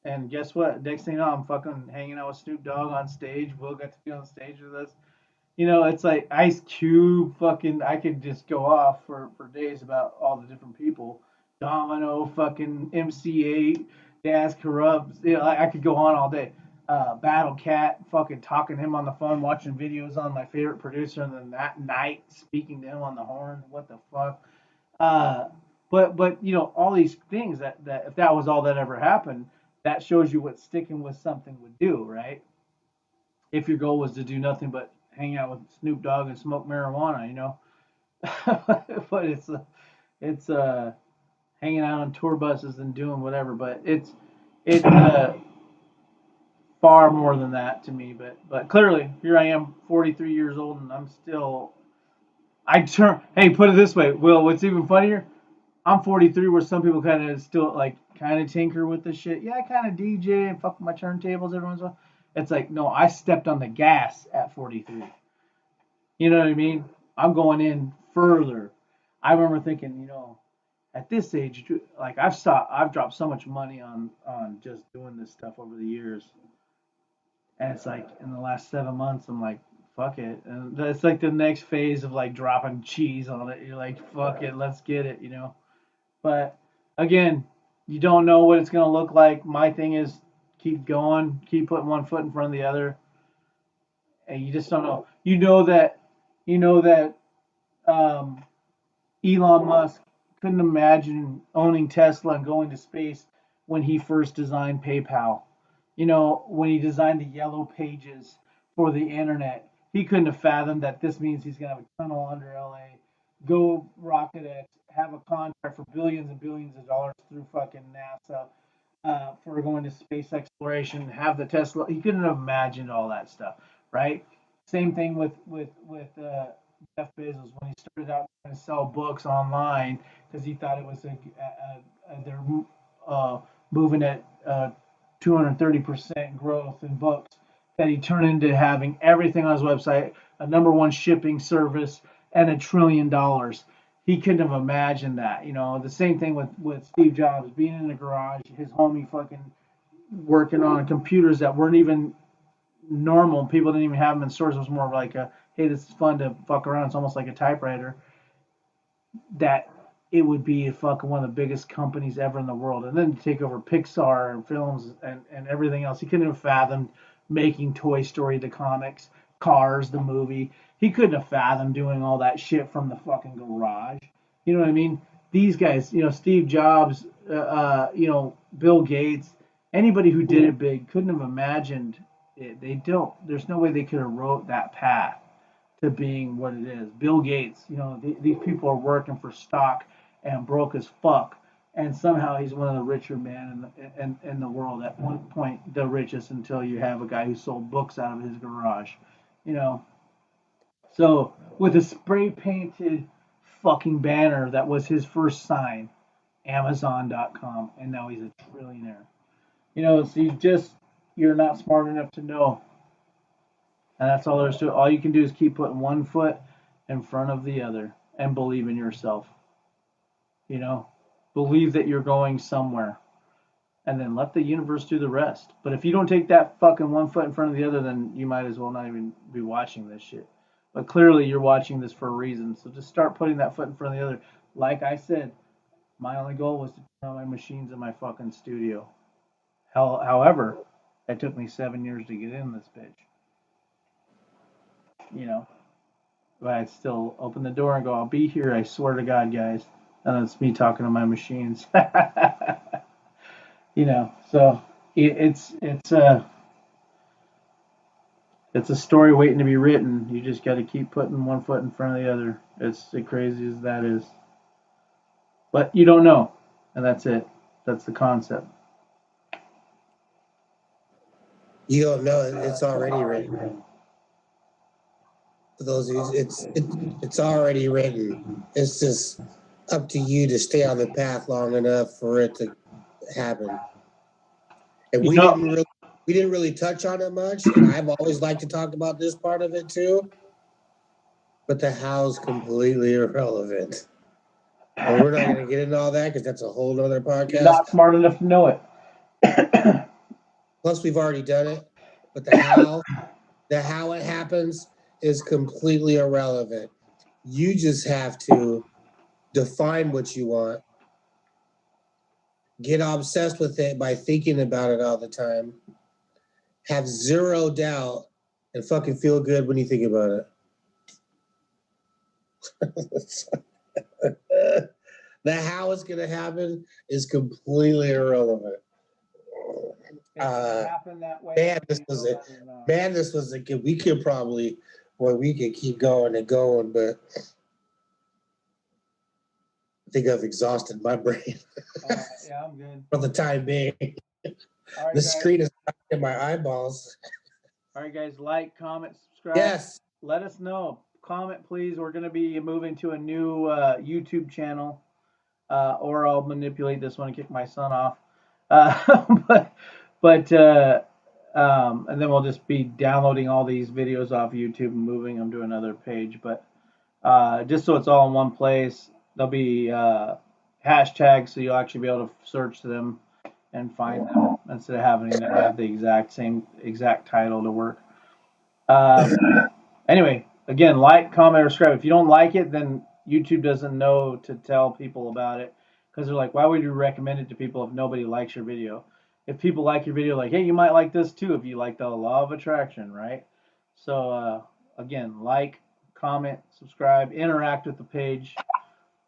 and guess what? Next thing you know, I'm fucking hanging out with Snoop Dogg on stage. Will got to be on stage with us. It's like Ice Cube, fucking, I could just go off for days about all the different people. Domino, fucking MC8, Daz Corrupt. I could go on all day. Battle Cat, fucking talking to him on the phone, watching videos on my favorite producer, and then that night speaking to him on the horn. What the fuck? Uh, but all these things that if that was all that ever happened, that shows you what sticking with something would do, right? If your goal was to do nothing but hang out with Snoop Dogg and smoke marijuana. But it's hanging out on tour buses and doing whatever. But it's far more than that to me. But clearly, here I am, 43 years old, and I'm still. I turn. Hey, put it this way, Will. What's even funnier? I'm 43, where some people kind of still like kind of tinker with this shit. Yeah, I kind of DJ and fuck with my turntables every once in a while. It's like, no, I stepped on the gas at 43. You know what I mean? I'm going in further. I remember thinking, at this age, like I've dropped so much money on just doing this stuff over the years, and it's like in the last 7 months, I'm like, fuck it, and that's like the next phase of like dropping cheese on it. You're like, fuck it, let's get it. But again, you don't know what it's gonna look like. My thing is keep going, keep putting one foot in front of the other, and you just don't know. You know that um, Elon Musk couldn't imagine owning Tesla and going to space when he first designed PayPal. When he designed the yellow pages for the internet, he couldn't have fathomed that this means he's going to have a tunnel under LA, go Rocket X, have a contract for billions and billions of dollars through fucking NASA for going to space exploration, have the Tesla. He couldn't have imagined all that stuff, right? Same thing with Jeff Bezos when he started out trying to sell books online because he thought it was they're moving at 230% growth in books, that he turned into having everything on his website, a number one shipping service, and $1 trillion. He couldn't have imagined that. The same thing with Steve Jobs being in the garage, his homie fucking working on computers that weren't even normal. People didn't even have them in stores. It was more of like a, hey, this is fun to fuck around. It's almost like a typewriter. That it would be fucking one of the biggest companies ever in the world, and then to take over Pixar and films and everything else. He couldn't have fathomed making Toy Story the comics, Cars the movie. He couldn't have fathomed doing all that shit from the fucking garage. You know what I mean? These guys, Steve Jobs, Bill Gates, anybody who did it big couldn't have imagined it. They don't. There's no way they could have wrote that path to being what it is. Bill Gates, these people are working for stock and broke as fuck, and somehow he's one of the richer men in the world. At one point, the richest, until you have a guy who sold books out of his garage. You know, so with a spray painted fucking banner that was his first sign, Amazon.com, and now he's a trillionaire. So you're not smart enough to know. And that's all there is to it. All you can do is keep putting one foot in front of the other and believe in yourself. You know, believe that you're going somewhere, and then let the universe do the rest. But if you don't take that fucking one foot in front of the other, then you might as well not even be watching this shit. But clearly you're watching this for a reason. So just start putting that foot in front of the other. Like I said, my only goal was to turn on my machines in my fucking studio. However, it took me 7 years to get in this bitch. You know, but I'd still open the door and go, I'll be here, I swear to God, guys. And it's me talking to my machines. You know, so it's a story waiting to be written. You just got to keep putting one foot in front of the other. It's as crazy as that is. But you don't know, and that's it. That's the concept. You don't know it's already written. For those of you, it's already written. It's just up to you to stay on the path long enough for it to happen. And we didn't really touch on it much. And I've always liked to talk about this part of it too. But the how's completely irrelevant. And we're not going to get into all that because that's a whole nother podcast. You're not smart enough to know it. Plus, we've already done it. But the how it happens is completely irrelevant. You just have to define what you want, get obsessed with it by thinking about it all the time, have zero doubt, and fucking feel good when you think about it. The how it's going to happen is completely irrelevant. Man, this was a good. We could probably, we could keep going and going, but I think I've exhausted my brain. Yeah, I'm good. For the time being. Right, the screen is in my eyeballs. All right, guys, like, comment, subscribe. Yes. Let us know. Comment, please. We're going to be moving to a new YouTube channel, or I'll manipulate this one and kick my son off. And then we'll just be downloading all these videos off YouTube and moving them to another page. But just so it's all in one place, there'll be hashtags, so you'll actually be able to search them and find them instead of having to have the exact title to work. Anyway, again, like, comment, or subscribe. If you don't like it, then YouTube doesn't know to tell people about it, because they're like, why would you recommend it to people if nobody likes your video? If people like your video, like, hey, you might like this too if you like the law of attraction, right? So again, like, comment, subscribe, interact with the page.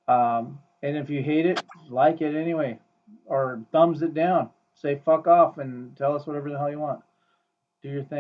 And if you hate it, like it anyway, or thumbs it down. Say fuck off and tell us whatever the hell you want. Do your thing.